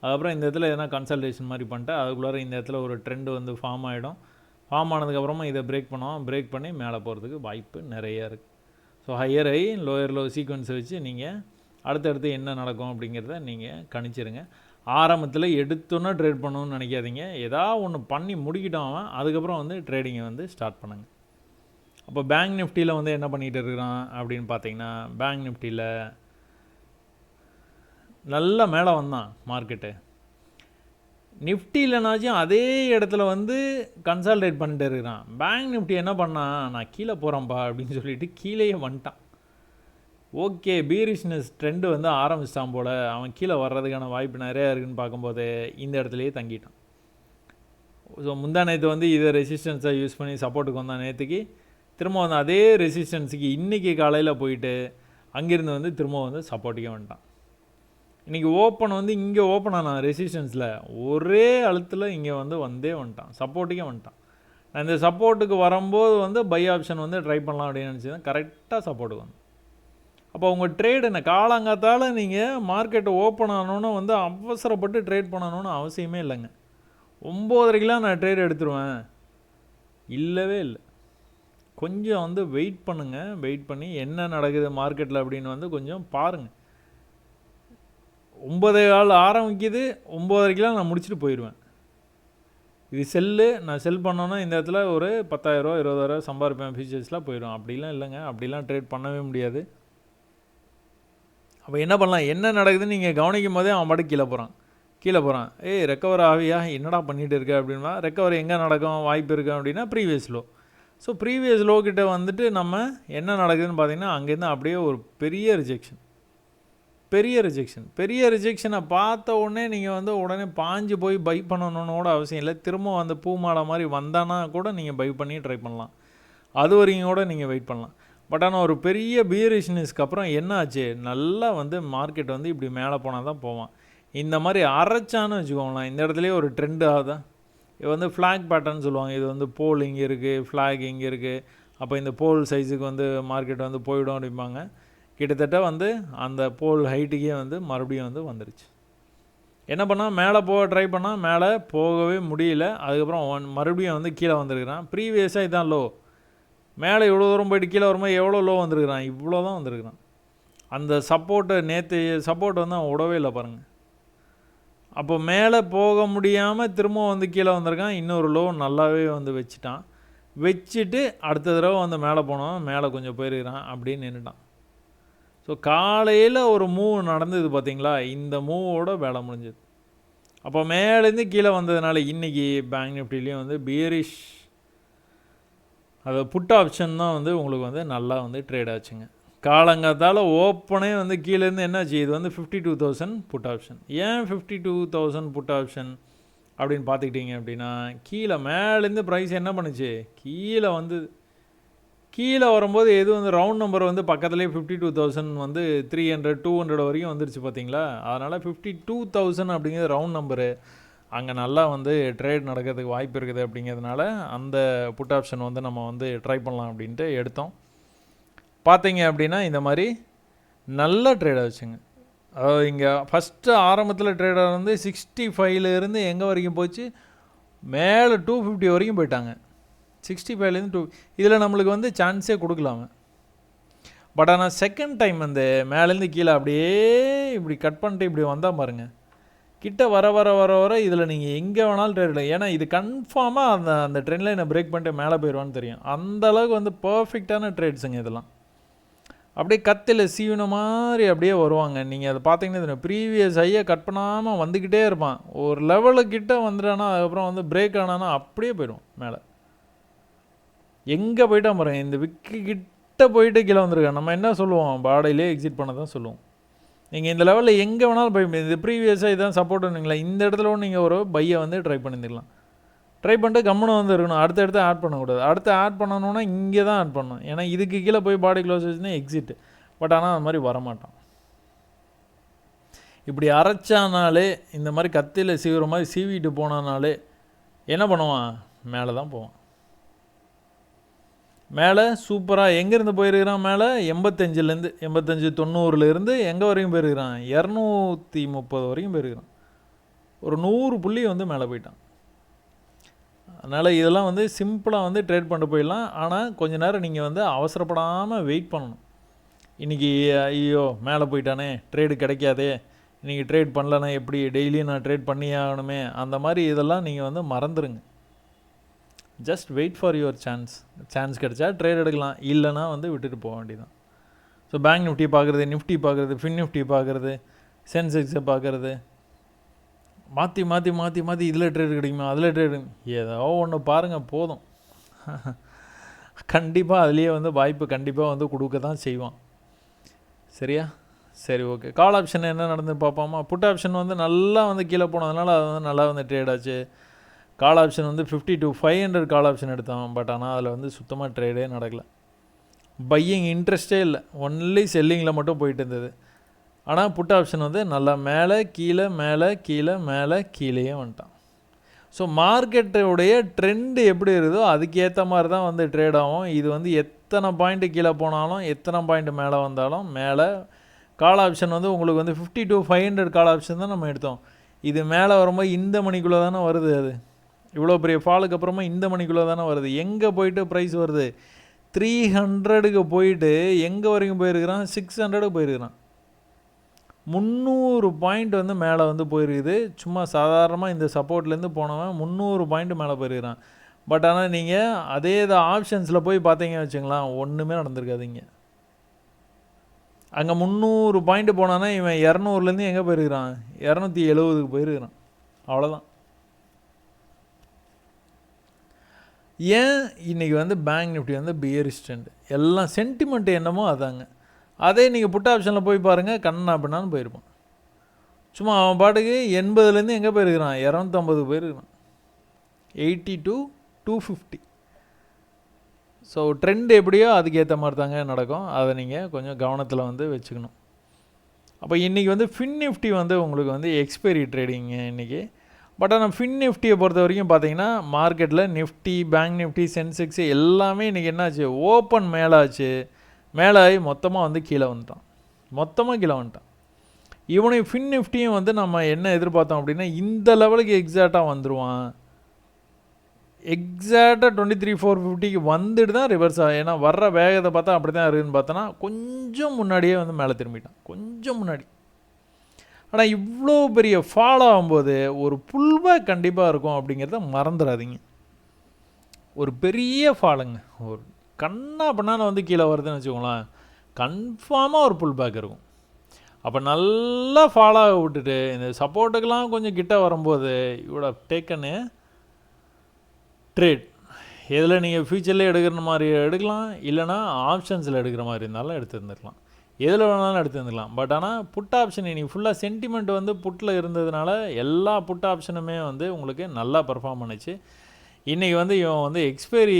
அதுக்கப்புறம் இந்த இடத்துல எதனா கன்சல்டேஷன் மாதிரி பண்ணிட்டு அதுக்குள்ளார இந்த இடத்துல ஒரு ட்ரெண்டு வந்து ஃபார்ம் ஆகிடும். ஃபார்ம் ஆனதுக்கப்புறமா இதை பிரேக் பண்ணுவோம். பிரேக் பண்ணி மேலே போகிறதுக்கு வாய்ப்பு நிறையா இருக்குது. So higher high lower low சீக்வன்ஸை வச்சு நீங்கள் அடுத்தடுத்து என்ன நடக்கும் அப்படிங்கிறத நீங்கள் கணிச்சிருங்க. ஆரம்பத்தில் எடுத்தோன்னே ட்ரேட் பண்ணணும்னு நினைக்காதீங்க. ஏதாவது ஒன்று பண்ணி முடிக்கிட்டோம் அதுக்கப்புறம் வந்து ட்ரேடிங்கை வந்து ஸ்டார்ட் பண்ணுங்கள். அப்போ பேங்க் நிஃப்டியில் வந்து என்ன பண்ணிகிட்டு இருக்கிறான் அப்படின்னு பார்த்தீங்கன்னா, பேங்க் நிஃப்டியில் நல்லா மேலே வந்தான் மார்க்கெட்டு. நிஃப்டியிலனாச்சும் அதே இடத்துல வந்து கன்சால்டேட் பண்ணிட்டு இருக்கிறான். பேங்க் நிஃப்டி என்ன பண்ணான், நான் கீழே போகிறேன்ப்பா அப்படின்னு சொல்லிட்டு கீழேயே வந்துட்டான். ஓகே, பீரிஷ்னஸ் ட்ரெண்டு வந்து ஆரம்பிச்சிட்டான் போல், அவன் கீழே வர்றதுக்கான வாய்ப்பு நிறையா இருக்குதுன்னு பார்க்கும்போது இந்த இடத்துலையே தங்கிட்டான். ஸோ முந்தா நேற்று வந்து இதை ரெசிஸ்டன்ஸை யூஸ் பண்ணி சப்போர்ட்டுக்கு வந்தான். நேற்றுக்கு திரும்ப வந்து அதே ரெசிஸ்டன்ஸுக்கு இன்றைக்கி காலையில் போயிட்டு அங்கேருந்து வந்து திரும்ப வந்து சப்போர்ட்டுக்கே வந்துட்டான். இன்றைக்கி ஓப்பன் வந்து இங்கே ஓப்பன் ஆனான் ரெசிஸ்டன்ஸில், ஒரே அழுத்தில் இங்கே வந்து வந்தே வந்துட்டான், சப்போர்ட்டுக்கே வந்துட்டான். நான் இந்த சப்போர்ட்டுக்கு வரும்போது வந்து பை ஆப்ஷன் வந்து ட்ரை பண்ணலாம் அப்படின்னு நினச்சிதான் கரெக்டாக சப்போர்ட்டுக்கு வந்து. அப்போ உங்கள் ட்ரேடு என்ன காலங்காத்தால் நீங்கள் மார்க்கெட்டை ஓப்பன் ஆனோன்னு வந்து அவசரப்பட்டு ட்ரேட் பண்ணணும்னு அவசியமே இல்லைங்க. 9:30க்கெலாம் நான் ட்ரேட் எடுத்துருவேன், இல்லவே இல்லை. கொஞ்சம் வந்து வெயிட் பண்ணுங்கள். வெயிட் பண்ணி என்ன நடக்குது மார்க்கெட்டில் அப்படின்னு வந்து கொஞ்சம் பாருங்கள். 9:15 ஆரம்பிக்குது, 9:30க்கெலாம் நான் முடிச்சுட்டு போயிடுவேன். இது செல்லு, நான் செல் பண்ணோன்னா இந்த இடத்துல ஒரு 10,000 20,000 சம்பாதிப்பேன், ஃபியூச்சர்ஸ்லாம் போயிடும். அப்படிலாம் இல்லைங்க, அப்படிலாம் ட்ரேட் பண்ணவே முடியாது. அப்போ என்ன பண்ணலாம், என்ன நடக்குதுன்னு நீங்கள் கவனிக்கும் போதே அவன் பாட்டு கீழே போகிறான். ஏய் ரெக்கவர் ஆவியா, என்னடா பண்ணிகிட்டு இருக்க அப்படின்னா, ரெக்கவர் எங்கே நடக்கும் வாய்ப்பு இருக்குது அப்படின்னா previous low. So previous low கிட்ட வந்துட்டு நம்ம என்ன நடக்குதுன்னு பார்த்தீங்கன்னா அங்கேருந்து அப்படியே ஒரு பெரிய ரிஜெக்ஷனை பார்த்த உடனே நீங்கள் வந்து உடனே பாஞ்சு போய் பை பண்ணணுன்னு கூட அவசியம் இல்லை. திரும்ப அந்த பூ மாலை மாதிரி வந்தானா கூட நீங்கள் பை பண்ணி ட்ரை பண்ணலாம். அது வரைக்கும் கூட நீங்கள் வெயிட் பண்ணலாம். பட் ஆனால் ஒரு பெரிய பீரிஷ்னஸ்க்கு அப்புறம் என்ன ஆச்சு, நல்லா வந்து மார்க்கெட் வந்து இப்படி மேலே போனால் தான் போவான். இந்த மாதிரி அரைச்சான்னு வச்சுக்கோங்களேன், இந்த இடத்துலையே ஒரு ட்ரெண்டு ஆகுதான். இது வந்து ஃப்ளாக் பேட்டர்ன் சொல்லுவாங்க. இது வந்து போல் இங்கே இருக்குது, ஃப்ளாக் இங்கே இருக்குது. அப்போ இந்த போல் சைஸுக்கு வந்து மார்க்கெட் வந்து போயிடும் அப்படிம்பாங்க. கிட்டத்தட்ட வந்து அந்த போல் ஹைட்டுக்கே வந்து மறுபடியும் வந்து வந்துருச்சு. என்ன பண்ணால் மேலே போக ட்ரை பண்ணால் மேலே போகவே முடியல. அதுக்கப்புறம் மறுபடியும் வந்து கீழே வந்திருக்கிறான். ப்ரீவியஸாக இதுதான் லோ. மேலே இவ்வளோ தூரம் போயிட்டு கீழே வரும்போது எவ்வளோ லோ வந்திருக்கிறான், இவ்வளோ தான் வந்திருக்கிறான். அந்த சப்போர்ட்டை நேற்று சப்போர்ட் வந்து அவன் விடவே இல்லை பாருங்கள். அப்போ மேலே போக முடியாமல் திரும்ப வந்து கீழே வந்திருக்கான். இன்னொரு லோ நல்லாவே வந்து வச்சுட்டு அடுத்த தடவை வந்து மேலே போனோம், மேலே கொஞ்சம் போயிருக்கிறான், அப்படின்னு நின்றுட்டான். ஸோ காலையில் ஒரு மூவ் நடந்தது பார்த்தீங்களா, இந்த மூவோட வேலை முடிஞ்சது. அப்போ மேலேருந்து கீழே வந்ததுனால இன்றைக்கி பேங்க் நிஃப்டிலையும் வந்து பியரிஷ், அது புட் ஆப்ஷன் தான் வந்து உங்களுக்கு வந்து நல்லா வந்து ட்ரேட் ஆச்சுங்க. காலங்காத்தால் ஓப்பனே வந்து கீழேருந்து என்னாச்சு, இது வந்து 52,000 புட் ஆப்ஷன். ஏன் 52,000 புட் ஆப்ஷன் அப்படின்னு பார்த்துக்கிட்டிங்க அப்படின்னா, கீழே மேலேருந்து ப்ரைஸ் என்ன பண்ணுச்சு, கீழே வரும்போது எது வந்து ரவுண்ட் நம்பர் வந்து பக்கத்துலேயே 52,000 வந்து 300 200 வரைக்கும் வந்துருச்சு பார்த்தீங்களா. அதனால் 52,000 அப்படிங்கிறது ரவுண்ட் நம்பரு. அங்கே நல்லா வந்து ட்ரேட் நடக்கிறதுக்கு வாய்ப்பு இருக்குது அப்படிங்கிறதுனால அந்த புட் ஆப்ஷன் வந்து நம்ம வந்து ட்ரை பண்ணலாம் அப்படின்ட்டு எடுத்தோம். பார்த்தீங்க அப்படின்னா இந்த மாதிரி நல்ல ட்ரேட் ஆச்சுங்க. அதாவது இங்கே ஃபஸ்ட்டு ஆரம்பத்தில் ட்ரேடர் வந்து 65லேருந்து எங்கே வரைக்கும் போச்சு, மேலே 250 வரைக்கும் போயிட்டாங்க. 65லேருந்து இதில் நம்மளுக்கு வந்து சான்ஸே கொடுக்கலாங்க. பட் ஆனால் செகண்ட் டைம் அந்த மேலேருந்து கீழே அப்படியே இப்படி கட் பண்ணிட்டு இப்படி வந்தால் பாருங்கள், கிட்ட வர வர வர வர இதில் நீங்கள் எங்கே வேணாலும் ட்ரேட் எடுங்க. ஏன்னா இது கன்ஃபார்மாக அந்த ட்ரெண்ட் லைனை பிரேக் பண்ணிட்டு மேலே போயிடுவான்னு தெரியும். அந்தளவுக்கு வந்து பர்ஃபெக்டான ட்ரேட்ஸுங்க இதெல்லாம். அப்படியே கத்தில் சீவின மாதிரி அப்படியே வருவாங்க. நீங்கள் அதை பார்த்தீங்கன்னா ப்ரீவியஸ் ஹையை கட் பண்ணாமல் வந்துக்கிட்டே இருப்பான். ஒரு லெவலுக்கிட்ட வந்துட்டானா அதுக்கப்புறம் வந்து பிரேக் ஆனானா அப்படியே போயிடும் மேலே. எங்கே போயிட்டா பாருங்க, இந்த விக்கு கிட்ட போயிட்டு கீழே வந்துருக்கேன். நம்ம என்ன சொல்லுவோம், பாடையிலே எக்ஸிட் பண்ண தான் சொல்லுவோம். நீங்கள் இந்த லெவலில் எங்கே வேணாலும் போய் முடியாது. இது ப்ரீவியஸாக இதான் சப்போர்ட் பண்ணுங்களா, இந்த இடத்துல நீங்கள் ஒரு பையை வந்து ட்ரை பண்ணியிருந்துக்கலாம். ட்ரை பண்ணிட்டு கம்முன்னு வந்து இருக்கணும். அடுத்த ஆட் பண்ணக்கூடாது. அடுத்து ஆட் பண்ணணுன்னா இங்கே தான் ஆட் பண்ணணும். ஏன்னா இதுக்கு கீழே போய் பாடி க்ளோஸ் வச்சுன்னா எக்ஸிட். பட் ஆனால் அது மாதிரி வரமாட்டான். இப்படி அரைச்சானாலே, இந்த மாதிரி கத்தியில் சீவுற மாதிரி சீவிட்டு போனானாலே என்ன பண்ணுவான், மேலே தான் போவான். மேலே சூப்பராக எங்கேருந்து போயிருக்கிறான், மேலே 85லேருந்து 85-90லேருந்து எங்கே வரைக்கும் போயிருக்கிறான், 230 வரைக்கும் போயிருக்கிறான். ஒரு 100 புள்ளி வந்து மேலே போயிட்டான். அதனால் இதெல்லாம் வந்து சிம்பிளாக வந்து ட்ரேட் பண்ணிட்டு போயிடலாம். ஆனால் கொஞ்ச நேரம் நீங்கள் வந்து அவசரப்படாமல் வெயிட் பண்ணணும். இன்றைக்கி ஐயோ மேலே போயிட்டானே, ட்ரேடு கிடைக்காதே, இன்றைக்கி ட்ரேட் பண்ணலன்னா எப்படி, டெய்லியும் நான் ட்ரேட் பண்ணி ஆகணுமே, அந்த மாதிரி இதெல்லாம் நீங்கள் வந்து மறந்துடுங்க. Just wait for your chance கிடைச்சா ட்ரேட் எடுக்கலாம், இல்லைனா வந்து விட்டுட்டு போக வேண்டியதான். ஸோ பேங்க் நிஃப்டி பார்க்குறது, நிஃப்டி பார்க்குறது, ஃபின் நிஃப்டி பார்க்குறது, சென்செக்ஸை பார்க்குறது, மாற்றி மாற்றி மாற்றி மாற்றி இதில் ட்ரேட் கிடைக்குமா, அதில் ட்ரேட், ஏதோ ஒன்று பாருங்கள் போதும். கண்டிப்பாக அதுலேயே வந்து வாய்ப்பு கண்டிப்பாக வந்து கொடுக்க தான் செய்வான். சரியா? சரி, ஓகே. கால் ஆப்ஷன் என்ன நடந்துன்னு பார்ப்போமா. புட் ஆப்ஷன் வந்து நல்லா வந்து கீழே போனதுனால அது வந்து நல்லா வந்து ட்ரேட் ஆச்சு. கால் ஆப்ஷன் வந்து 50 to 500 கால் ஆப்ஷன் எடுத்தோம். பட் ஆனால் அதில் வந்து சுத்தமாக ட்ரேடே நடக்கலை. பையிங் இன்ட்ரெஸ்டே இல்லை, ஒன்லி செல்லிங்கில் மட்டும் போயிட்டு இருந்தது. ஆனால் புட் ஆப்ஷன் வந்து நல்லா மேலே கீழே மேலே கீழே மேலே கீழேயே வந்துட்டான். ஸோ மார்க்கெட்டோடைய ட்ரெண்டு எப்படி இருக்குதோ அதுக்கேற்ற மாதிரி தான் வந்து ட்ரேட் ஆகும். இது வந்து எத்தனை பாயிண்ட்டு கீழே போனாலும் எத்தனை பாயிண்ட் மேலே வந்தாலும் மேலே கால் ஆப்ஷன் வந்து உங்களுக்கு வந்து 50 to 500 கால் ஆப்ஷன் தான் நம்ம எடுத்தோம். இது மேலே வரும்போது இந்த மணிக்குள்ளே தானே வருது. அது இவ்வளோ பெரிய ஃபாலுக்கு அப்புறமா இந்த மணிக்குள்ளே தானே வருது. எங்கே போயிட்டு ப்ரைஸ் வருது, 300க்கு போயிட்டு எங்கே வரைக்கும் போயிருக்கிறான், 600க்கு போயிருக்கிறான். 300 பாயிண்ட் வந்து மேலே வந்து போயிருக்குது. சும்மா சாதாரணமாக இந்த சப்போர்ட்லேருந்து போனவன் 300 பாயிண்ட் மேலே போயிருக்கிறான். பட் ஆனால் நீங்கள் அதே தான் ஆப்ஷன்ஸில் போய் பார்த்தீங்க வச்சுங்களேன், ஒன்றுமே நடந்திருக்காதிங்க. அங்கே 300 பாயிண்ட் போனான்னா இவன் 200லேருந்து எங்கே போயிருக்கிறான், 270க்கு போயிருக்கிறான். அவ்வளோதான். ஏன் இன்றைக்கி வந்து பேங்க் நிஃப்டி வந்து பியரிஷ் ட்ரெண்ட், எல்லாம் சென்டிமெண்ட் என்னமோ அதாங்க. அதே நீங்கள் புட் ஆப்ஷனில் போய் பாருங்கள், கண்ணா அப்படின்னாலும் போயிருப்பான். சும்மா அவன் பாட்டுக்கு 80லேருந்து எங்கே போயிருக்கிறான், 250 போயிருக்கிறான். 80 to 250. ஸோ ட்ரெண்ட் எப்படியோ அதுக்கேற்ற மாதிரி தாங்க நடக்கும். அதை நீங்கள் கொஞ்சம் கவனத்தில் வந்து வச்சுக்கணும். அப்போ இன்றைக்கி வந்து ஃபின் நிஃப்டி வந்து உங்களுக்கு வந்து எக்ஸ்பைரி ட்ரேடிங்கு இன்றைக்கி. பட் ஆனால் ஃபின் நிஃப்டியை பொறுத்த வரைக்கும் பார்த்தீங்கன்னா மார்க்கெட்டில் நிஃப்டி, பேங்க் நிஃப்டி, சென்செக்ஸு எல்லாமே இன்றைக்கி என்னாச்சு, ஓப்பன் மேலாச்சு. மேலே ஆகி மொத்தமாக வந்து கீழே வந்துட்டான். இவனை ஃபின் நிஃப்டியும் வந்து நம்ம என்ன எதிர்பார்த்தோம் அப்படின்னா இந்த லெவலுக்கு எக்ஸாக்டாக வந்துடுவான். எக்ஸாக்டாக 23,450க்கு வந்துட்டு தான் ரிவர்ஸ் ஆகும். ஏன்னா வர்ற வேகத்தை பார்த்தா அப்படி தான் இருக்குதுன்னு பார்த்தோன்னா கொஞ்சம் முன்னாடியே வந்து மேலே திரும்பிட்டான், கொஞ்சம் முன்னாடி. ஆனால் இவ்வளோ பெரிய ஃபால் ஆகும்போது ஒரு புல்பேக் கண்டிப்பாக இருக்கும் அப்படிங்கிறத மறந்துடாதீங்க. ஒரு பெரிய ஃபாலுங்க, ஒரு கண்ணா பண்ணால் வந்து கீழே வருதுன்னு வச்சுக்கோங்களேன், கன்ஃபார்மாக ஒரு புல்பேக் இருக்கும். அப்போ நல்லா ஃபாலாக விட்டுட்டு இந்த சப்போர்ட்டுக்கெல்லாம் கொஞ்சம் கிட்ட வரும்போது இவ்வளோ டேக்கனு ட்ரேட் எதில் நீங்கள் ஃபியூச்சரில் எடுக்கிற மாதிரி எடுக்கலாம், இல்லைனா ஆப்ஷன்ஸில் எடுக்கிற மாதிரி இருந்தாலும் எடுத்துருந்துருக்கலாம், எதில் வேணாலும் எடுத்துருந்துக்கலாம். பட் ஆனால் புட் ஆப்ஷன் இன்றைக்கி ஃபுல்லாக சென்டிமெண்ட் வந்து புட்டில் இருந்ததுனால எல்லா புட் ஆப்ஷனுமே வந்து உங்களுக்கு நல்லா பர்ஃபார்ம் பண்ணிச்சு. இன்றைக்கி வந்து இவன் வந்து எக்ஸ்பைரி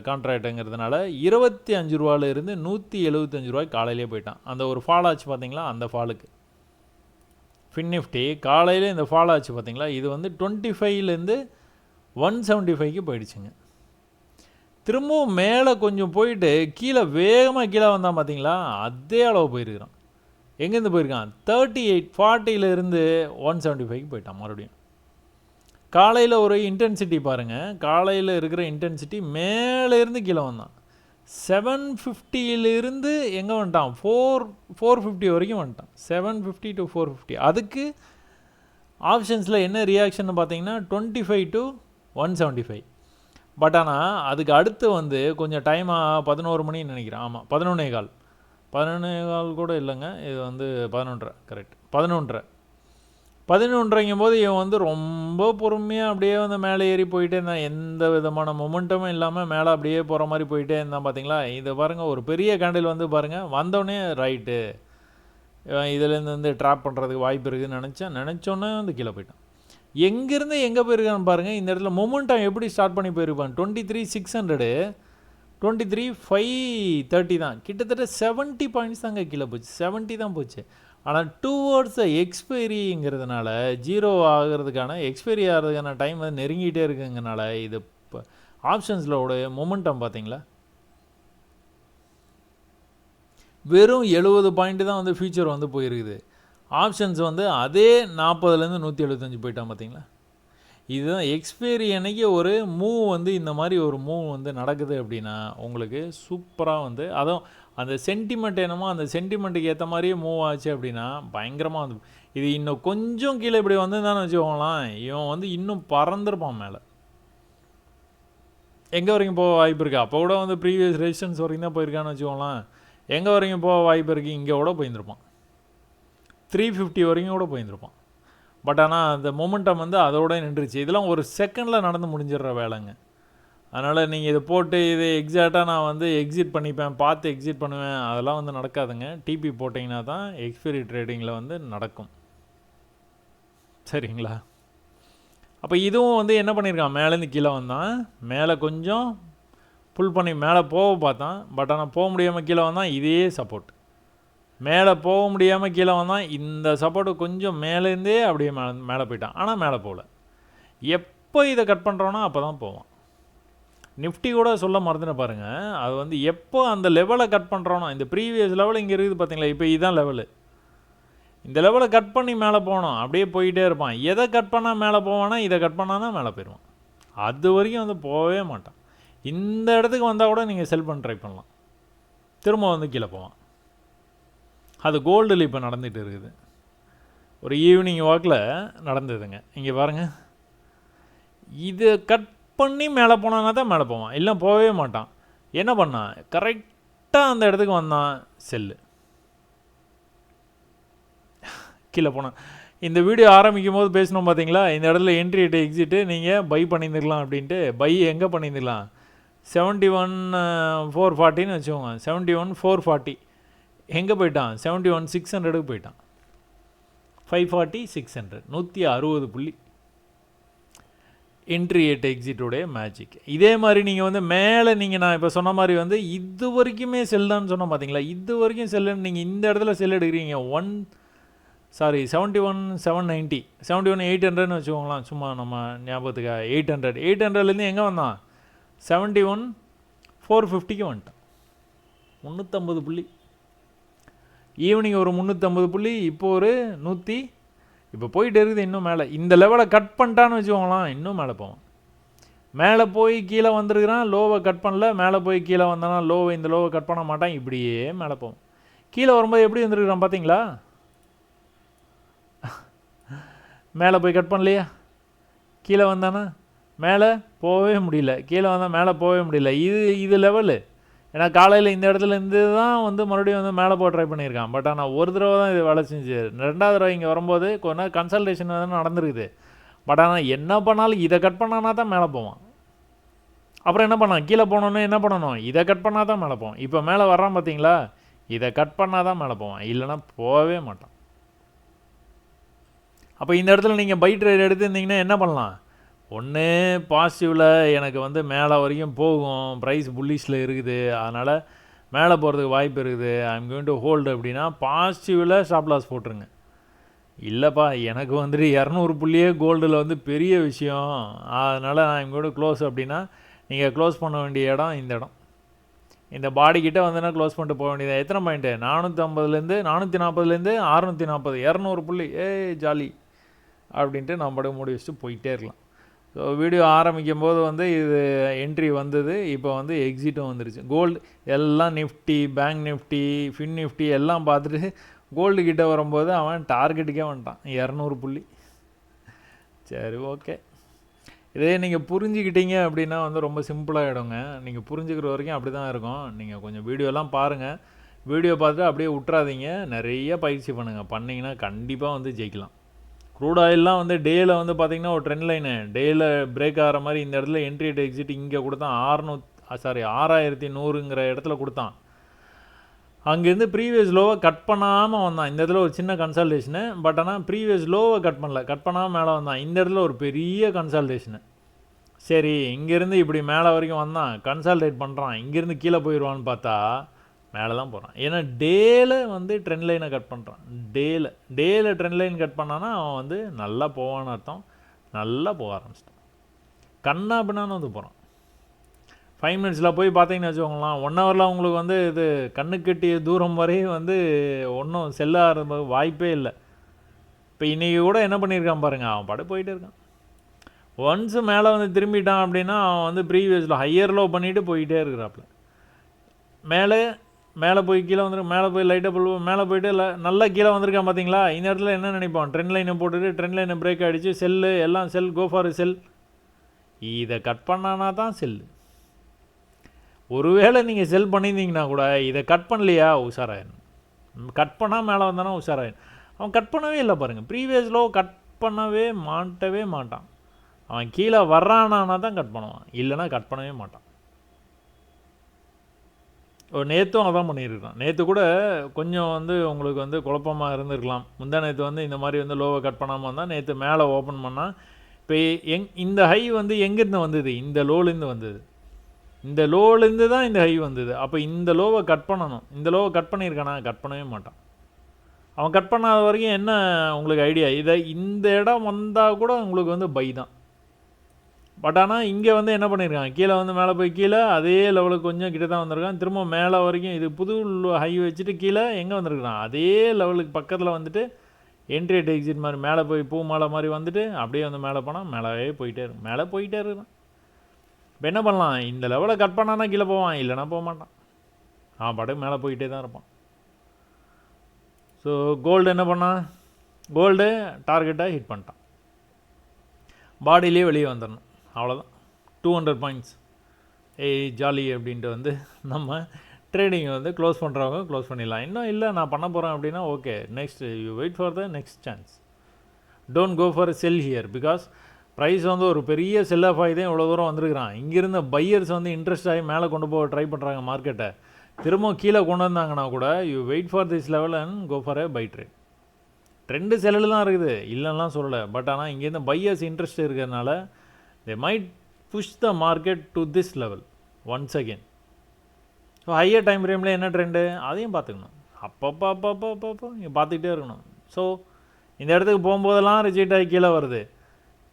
கான்ட்ராக்டுங்கிறதுனால 25 ரூபாயிலிருந்து 175 ரூபாய்க்கு காலையிலே போயிட்டான். அந்த ஒரு ஃபால் ஆச்சு பார்த்தீங்களா, அந்த ஃபாலுக்கு ஃபின் நிஃப்டி காலையில் இந்த ஃபாலோ ஆச்சு பார்த்தீங்களா, இது வந்து 25லேருந்து 175க்கு போயிடுச்சுங்க. திரும்பவும் மேலே கொஞ்சம் போயிட்டு கீழே வேகமாக கீழே வந்தான் பார்த்தீங்களா, அதே அளவு போயிருக்கிறான். எங்கேருந்து போயிருக்கான், 3840லேருந்து 175க்கு போயிட்டான் மறுபடியும். காலையில் ஒரு இன்டென்சிட்டி பாருங்கள், காலையில் இருக்கிற இன்டென்சிட்டி மேலேருந்து கீழே வந்தான். 750லேருந்து எங்கே வந்துட்டான், 450 வரைக்கும் வந்துட்டான். 750 to 450. அதுக்கு ஆப்ஷன்ஸில் என்ன ரியாக்ஷன் பார்த்தீங்கன்னா 25 to 175. பட் ஆனால் அதுக்கு அடுத்து வந்து கொஞ்சம் டைமாக 11 மணின்னு நினைக்கிறேன். ஆமாம், 11:15 கூட இல்லைங்க, இது வந்து 11:30. கரெக்ட், 11:30ங்கும் போது இவன் வந்து ரொம்ப பொறுமையாக அப்படியே வந்து மேலே ஏறி போயிட்டே இருந்தான். எந்த விதமான மொமெண்டமும் இல்லாமல் மேலே அப்படியே போகிற மாதிரி போயிட்டே இருந்தான் பார்த்தீங்களா. இதை பாருங்கள், ஒரு பெரிய கேண்டில் வந்து பாருங்கள், வந்தோடனே ரைட்டு இதுலேருந்து வந்து ட்ராப் பண்ணுறதுக்கு வாய்ப்பு இருக்குதுன்னு நினச்சோன்னே வந்து கீழே போயிட்டான். எங்கேருந்து எங்கே போயிருக்கான்னு பாருங்கள். இந்த இடத்துல மொமெண்டம் எப்படி ஸ்டார்ட் பண்ணி போயிருப்பான், 23,600, 23,530 தான். கிட்டத்தட்ட 70 பாயிண்ட்ஸ் தாங்க கீழே போச்சு, 70 தான் போச்சு. ஆனால் டுவர்ட்ஸ் எக்ஸ்பைரிங்கிறதுனால, ஜீரோ ஆகிறதுக்கான எக்ஸ்பைரி ஆகிறதுக்கான டைம் வந்து நெருங்கிட்டே இருக்குங்கிறனால இது இப்போ ஆப்ஷன்ஸில் மொமெண்டம் பார்த்தீங்களா, வெறும் 70 பாயிண்ட்டு தான் வந்து ஃபியூச்சர் வந்து போயிருக்குது. ஆப்ஷன்ஸ் வந்து அதே 40லேருந்து 175 போயிட்டான் பார்த்தீங்களா. இதுதான் எக்ஸ்பைரி அன்னைக்கு ஒரு மூவ் வந்து இந்த மாதிரி ஒரு மூவ் வந்து நடக்குது அப்படின்னா உங்களுக்கு சூப்பராக வந்து, அதுவும் அந்த சென்டிமெண்ட் என்னமோ அந்த சென்டிமெண்ட்டுக்கு ஏற்ற மாதிரியே மூவ் ஆச்சு அப்படின்னா பயங்கரமாக வந்து, இது இன்னும் கொஞ்சம் கீழே இப்படி வந்துதானே வச்சுக்கோங்களாம், இவன் வந்து இன்னும் பறந்துருப்பான் மேலே. எங்கே வரைக்கும் போக வாய்ப்பு இருக்குது, அப்போ கூட வந்து ப்ரீவியஸ் ரெசிஸ்டன்ஸ் வரைக்கும் தான் போயிருக்கான்னு வச்சுக்கோங்களேன். எங்கே வரைக்கும் போக வாய்ப்பு இருக்குது, இங்கே கூட போயிருந்துருப்பான், 350 வரைக்கும் கூட போயிருந்துருப்பான். பட் ஆனால் அந்த மொமெண்டம் வந்து அதோட நின்றுச்சு. இதெல்லாம் ஒரு செகண்டில் நடந்து முடிஞ்சிடுற வேலைங்க. அதனால் நீங்கள் இதை போட்டு இதை எக்ஸாக்டாக நான் வந்து எக்ஸிட் பண்ணிப்பேன், பார்த்து எக்ஸிட் பண்ணுவேன், அதெல்லாம் வந்து நடக்காதுங்க. டிபி போட்டிங்கன்னா தான் எக்ஸ்பைரி ட்ரேடிங்கில் வந்து நடக்கும், சரிங்களா. அப்போ இதுவும் வந்து என்ன பண்ணியிருக்கான், மேலேருந்து கீழே வந்தான், மேலே கொஞ்சம் புல் பண்ணி மேலே போக பார்த்தான். பட் ஆனால் போக முடியாமல் கீழே வந்தான். இதே சப்போர்ட், மேலே போக முடியாமல் கீழே வந்தான். இந்த சப்போர்ட்டு கொஞ்சம் மேலேருந்தே அப்படியே மேலே போயிட்டான். ஆனால் மேலே போகல. எப்போ இதை கட் பண்ணுறோன்னா அப்போ தான் போவான். நிஃப்டி கூட சொல்ல மறந்துன்னு பாருங்கள், அது வந்து எப்போ அந்த லெவலை கட் பண்ணுறோன்னா, இந்த ப்ரீவியஸ் லெவல் இங்கே இருக்குது பார்த்தீங்களா, இப்போ இதுதான் லெவலு. இந்த லெவலை கட் பண்ணி மேலே போகணும், அப்படியே போயிட்டே இருப்பான். எதை கட் பண்ணால் மேலே போவானா, இதை கட் பண்ணால் தான் மேலே போயிடுவான். அது வரைக்கும் வந்து போகவே மாட்டான். இந்த இடத்துக்கு வந்தால் கூட நீங்கள் செல் பண்ண ட்ரை பண்ணலாம், திரும்ப வந்து கீழே போவான். அது கோல்டில் இப்போ நடந்துகிட்டு இருக்குது. ஒரு ஈவினிங் வாக்கில் நடந்ததுங்க. இங்கே பாருங்கள், இது கட் பண்ணி மேலே போனான்னா தான் மேலே போவான், இல்லை போகவே மாட்டான். என்ன பண்ணான், கரெக்டாக அந்த இடத்துக்கு வந்தான், செல்லு கீழே போனான். இந்த வீடியோ ஆரம்பிக்கும் போது பேசணும் பார்த்தீங்களா, இந்த இடத்துல என்ட்ரி ரேட்டு எக்ஸிட்டு நீங்கள் பை பண்ணியிருந்துக்கலாம் அப்படின்ட்டு. பை எங்கே பண்ணியிருந்துக்கலாம், 71,440ன்னு வச்சுக்கோங்க. 71,440 எங்கே போயிட்டான், 71,600க்கு போயிட்டான். 540 600 160 புள்ளி. என்ட்ரி ரேட் எக்ஸிட்டோடைய மேஜிக். இதே மாதிரி நீங்கள் வந்து மேலே நீங்கள் நான் இப்போ சொன்ன மாதிரி வந்து இது வரைக்குமே செல்லான்னு சொன்னால் பார்த்தீங்களா, இது வரைக்கும் செல்லுன்னு நீங்கள் இந்த இடத்துல செல் எடுக்கிறீங்க. 71,790 71,800ன்னு வச்சுக்கோங்களாம், சும்மா நம்ம ஞாபகத்துக்கு 800லேருந்து எங்கே வந்தான், 71,450க்கு வந்துட்டான். 350 புள்ளி. ஈவினிங் ஒரு 350 புள்ளி, இப்போ ஒரு 100. இப்போ போயிட்டு இருக்குது இன்னும் மேலே. இந்த லெவலை கட் பண்ணிட்டான்னு வச்சுக்கோங்களாம், இன்னும் மேலே போவான். மேலே போய் கீழே வந்துருக்கிறான், லோவை கட் பண்ணல. மேலே போய் கீழே வந்தானா லோவை, இந்த லோவை கட் பண்ண மாட்டான், இப்படியே மேலே போவோம். கீழே வரும்போது எப்படி வந்துருக்கிறான் பார்த்தீங்களா, மேலே போய் கட் பண்ணலையா, கீழே வந்தானா மேலே போகவே முடியல, கீழே வந்தால் மேலே போகவே முடியல. இது லெவலு. ஏன்னா காலையில் இந்த இடத்துல இருந்து தான் வந்து மறுபடியும் வந்து மேலே போக ட்ரை பண்ணியிருக்கான். பட் ஆனால் ஒரு தடவை தான் இது வேலை செஞ்சு, 2வது தடவை இங்கே வரும்போது கொஞ்ச நேரம் கன்சல்டேஷன் வந்து நடந்துருக்குது. பட் ஆனால் என்ன பண்ணாலும் இதை கட் பண்ணானா தான் மேலே போவான். அப்புறம் என்ன பண்ணான், கீழே போனோன்னே என்ன பண்ணணும், இதை கட் பண்ணால் தான் மேலே போவான். இப்போ மேலே வர்றான் பார்த்தீங்களா, இதை கட் பண்ணால் தான் மேலே போவான், இல்லைனா போகவே மாட்டான். அப்போ இந்த இடத்துல நீங்கள் பை ட்ரேட் எடுத்துருந்தீங்கன்னா என்ன பண்ணலாம், ஒன்று பாசிட்டிவில் எனக்கு வந்து மேலே வரைக்கும் போகும், ப்ரைஸ் புல்லிஷில் இருக்குது, அதனால் மேலே போகிறதுக்கு வாய்ப்பு இருக்குது, ஐம் கோயிங் டு ஹோல்டு அப்படின்னா பாசிட்டிவில் ஸ்டாப் லாஸ் போட்டுருங்க. இல்லைப்பா, எனக்கு வந்துட்டு 200 புள்ளியே கோல்டில் வந்து பெரிய விஷயம். அதனால் நான் இவங்க கூட க்ளோஸ் அப்படின்னா, நீங்கள் க்ளோஸ் பண்ண வேண்டிய இடம் இந்த இடம். இந்த பாடி கிட்ட வந்தேன்னா க்ளோஸ் பண்ணிட்டு போக வேண்டியது. எத்தனை பாயிண்ட்டு? 450லேருந்து 440லேருந்து 640, 200 புள்ளி. ஜாலி அப்படின்ட்டு நம்ம பாட்டுக்கு மூடி வச்சுட்டு போயிட்டே இருக்கலாம். ஸோ வீடியோ ஆரம்பிக்கும் போது வந்து இது என்ட்ரி வந்தது, இப்போ வந்து எக்ஸிட்டும் வந்துருச்சு. கோல்டு எல்லாம் Nifty, bank Nifty, fin Nifty எல்லாம் பார்த்துட்டு கோல்டு கிட்ட வரும்போது அவன் டார்கெட்டுக்கே வந்துட்டான் 200 புள்ளி. சரி, ஓகே. இதே நீங்கள் புரிஞ்சுக்கிட்டீங்க அப்படின்னா வந்து ரொம்ப சிம்பிளாகிடுங்க. நீங்கள் புரிஞ்சுக்கிற வரைக்கும் அப்படி தான் இருக்கும். நீங்கள் கொஞ்சம் வீடியோலாம் பாருங்கள். வீடியோ பார்த்துட்டு அப்படியே விட்றாதீங்க. நிறைய பயிற்சி பண்ணுங்கள். பண்ணிங்கன்னா கண்டிப்பாக வந்து ஜெயிக்கலாம். க்ரூட் ஆயிலெலாம் வந்து டேயில் வந்து பார்த்திங்கன்னா ஒரு ட்ரெண்ட் லைனு டேயில் பிரேக் ஆகிற மாதிரி இந்த இடத்துல என்ட்ரி எக்ஸிட் இங்கே கொடுத்தான் 6100ங்கிற இடத்துல கொடுத்தான். அங்கேருந்து ப்ரீவியஸ் லோவை கட் பண்ணாமல் வந்தான். இந்த இடத்துல ஒரு சின்ன கன்சல்டேஷனு, பட் ஆனால் ப்ரீவியஸ் லோவை கட் பண்ணல, கட் பண்ணாமல் மேலே வந்தான். இந்த இடத்துல ஒரு பெரிய கன்சல்டேஷனு. சரி, இங்கேருந்து இப்படி மேலே வரைக்கும் வந்தான், கன்சால்டேட் பண்ணுறான், இங்கேருந்து கீழே போயிடுவான்னு பார்த்தா மேலே தான் போகிறான். ஏன்னா டேயில் வந்து ட்ரெண்ட் லைனை கட் பண்ணுறான். டேயில் ட்ரெண்ட் லைன் கட் பண்ணான்னா அவன் வந்து நல்லா போவான்னு அர்த்தம். நல்லா போக ஆரம்பிச்சிட்டான். கண்ணா பின்னான்னு வந்து போகிறான். 5 மினிட்ஸில் போய் பார்த்தீங்கன்னு வச்சுக்கோங்களேன், 1 ஹவரில் உங்களுக்கு வந்து இது கண்ணு கட்டிய தூரம் வரையும் வந்து ஒன்றும் செல்ல வாய்ப்பே இல்லை. இப்போ இன்றைக்கி கூட என்ன பண்ணியிருக்கான் பாருங்கள், அவன் பாட்டு போயிட்டே இருக்கான். ஒன்ஸு மேலே வந்து திரும்பிட்டான் அப்படின்னா அவன் வந்து ப்ரீவியஸில் ஹையர் லோ பண்ணிவிட்டு போயிட்டே இருக்கிறாப்புல. மேலே போய் கீழே வந்துருக்கு, மேலே போய் லைட்டாக மேலே போயிட்டு நல்லா கீழே வந்திருக்கான் பார்த்தீங்களா. இந்த இடத்துல என்ன நினைப்பான், ட்ரெண்ட் லைனை போட்டுட்டு ட்ரெண்ட் லைனை பிரேக் ஆகிடுச்சு, செல்லு எல்லாம் செல், கோ ஃபார் செல். இதை கட் பண்ணானா தான் செல்லு. ஒருவேளை நீங்கள் செல் பண்ணியிருந்தீங்கன்னா கூட இதை கட் பண்ணலையா உஷாராயிடும். கட் பண்ணால் மேலே வந்தானா உஷாராயிடும். அவன் கட் பண்ணவே இல்லை பாருங்கள். ப்ரீவியஸ் லோ கட் பண்ணவே மாட்டான். அவன் கீழே வர்றானா தான் கட் பண்ணுவான், இல்லைனா கட் பண்ணவே மாட்டான். நேற்றும் அதான் பண்ணியிருக்கான். நேற்று கூட கொஞ்சம் வந்து உங்களுக்கு வந்து குழப்பமாக இருந்திருக்கலாம். நேற்று வந்து இந்த மாதிரி வந்து லோவை கட் பண்ணாமல் வந்தால் நேற்று மேலே ஓப்பன் பண்ணால் இப்போ இந்த ஹை வந்து எங்கேருந்து வந்தது, இந்த லோலேருந்து வந்தது. இந்த லோலேருந்து தான் இந்த ஹை வந்தது. அப்போ இந்த லோவை கட் பண்ணணும். இந்த லோவை கட் பண்ணியிருக்கானா, கட் பண்ணவே மாட்டான். அவன் கட் பண்ணாத வரைக்கும் என்ன உங்களுக்கு ஐடியா, இந்த இடம் வந்தால் கூட உங்களுக்கு வந்து பை தான். பட் ஆனால் இங்கே வந்து என்ன பண்ணியிருக்கான், கீழே வந்து மேலே போய் கீழே அதே லெவலுக்கு கொஞ்சம் கிட்ட தான் வந்திருக்கான். திரும்ப மேலே வரைக்கும் இது புது ஹை வச்சுட்டு கீழே எங்கே வந்திருக்கான், அதே லெவலுக்கு பக்கத்தில் வந்துட்டு என்ட்ரி எக்ஸிட் மாதிரி மேலே போய் பூ மாலை மாதிரி வந்துட்டு அப்படியே வந்து மேலே போனால் மேலே போயிட்டே இருக்கான். இப்போ என்ன பண்ணலாம், இந்த லெவலை கட் பண்ணானா கீழே போவான், இல்லைனா போக மாட்டான். பாட்டுக்கு மேலே போயிட்டே தான் இருப்பான். ஸோ கோல்டு என்ன பண்ணான், கோல்டு டார்கெட்டாக ஹிட் பண்ணிட்டான். பாடியிலே வெளியே வந்துடணும், அவ்வளோதான். 200 பாயிண்ட்ஸ் ஜாலி அப்படின்ட்டு வந்து நம்ம ட்ரேடிங்கை வந்து க்ளோஸ் பண்ணுறவங்க க்ளோஸ் பண்ணிடலாம். இன்னும் இல்லை நான் பண்ண போகிறேன் அப்படின்னா okay, next you wait for the next chance. Don't go for sell here, because price வந்து ஒரு பெரிய செல் ஆஃப் ஆகி தான் இவ்வளோ தூரம் வந்திருக்கிறான். இங்கேருந்த பையர்ஸ் வந்து இன்ட்ரெஸ்ட் ஆகி மேலே கொண்டு போக ட்ரை பண்ணுறாங்க மார்க்கெட்டை. திரும்ப கீழே கொண்டு வந்தாங்கன்னா கூட you wait for this level and go for buy trade. Trend செல்லில் தான் இருக்குது, இல்லைன்னா சொல்லலை. பட் ஆனால் இங்கேருந்து பையர்ஸ் இன்ட்ரெஸ்ட் இருக்கிறதுனால they might push the market to this level once again. So higher time ஃப்ரேமில் என்ன ட்ரெண்டு அதையும் பார்த்துக்கணும். அப்பப்போ இங்கே பார்த்துக்கிட்டே இருக்கணும். ஸோ இந்த இடத்துக்கு போகும்போதெல்லாம் ரிஜெக்ட் ஆகி கீழே வருது.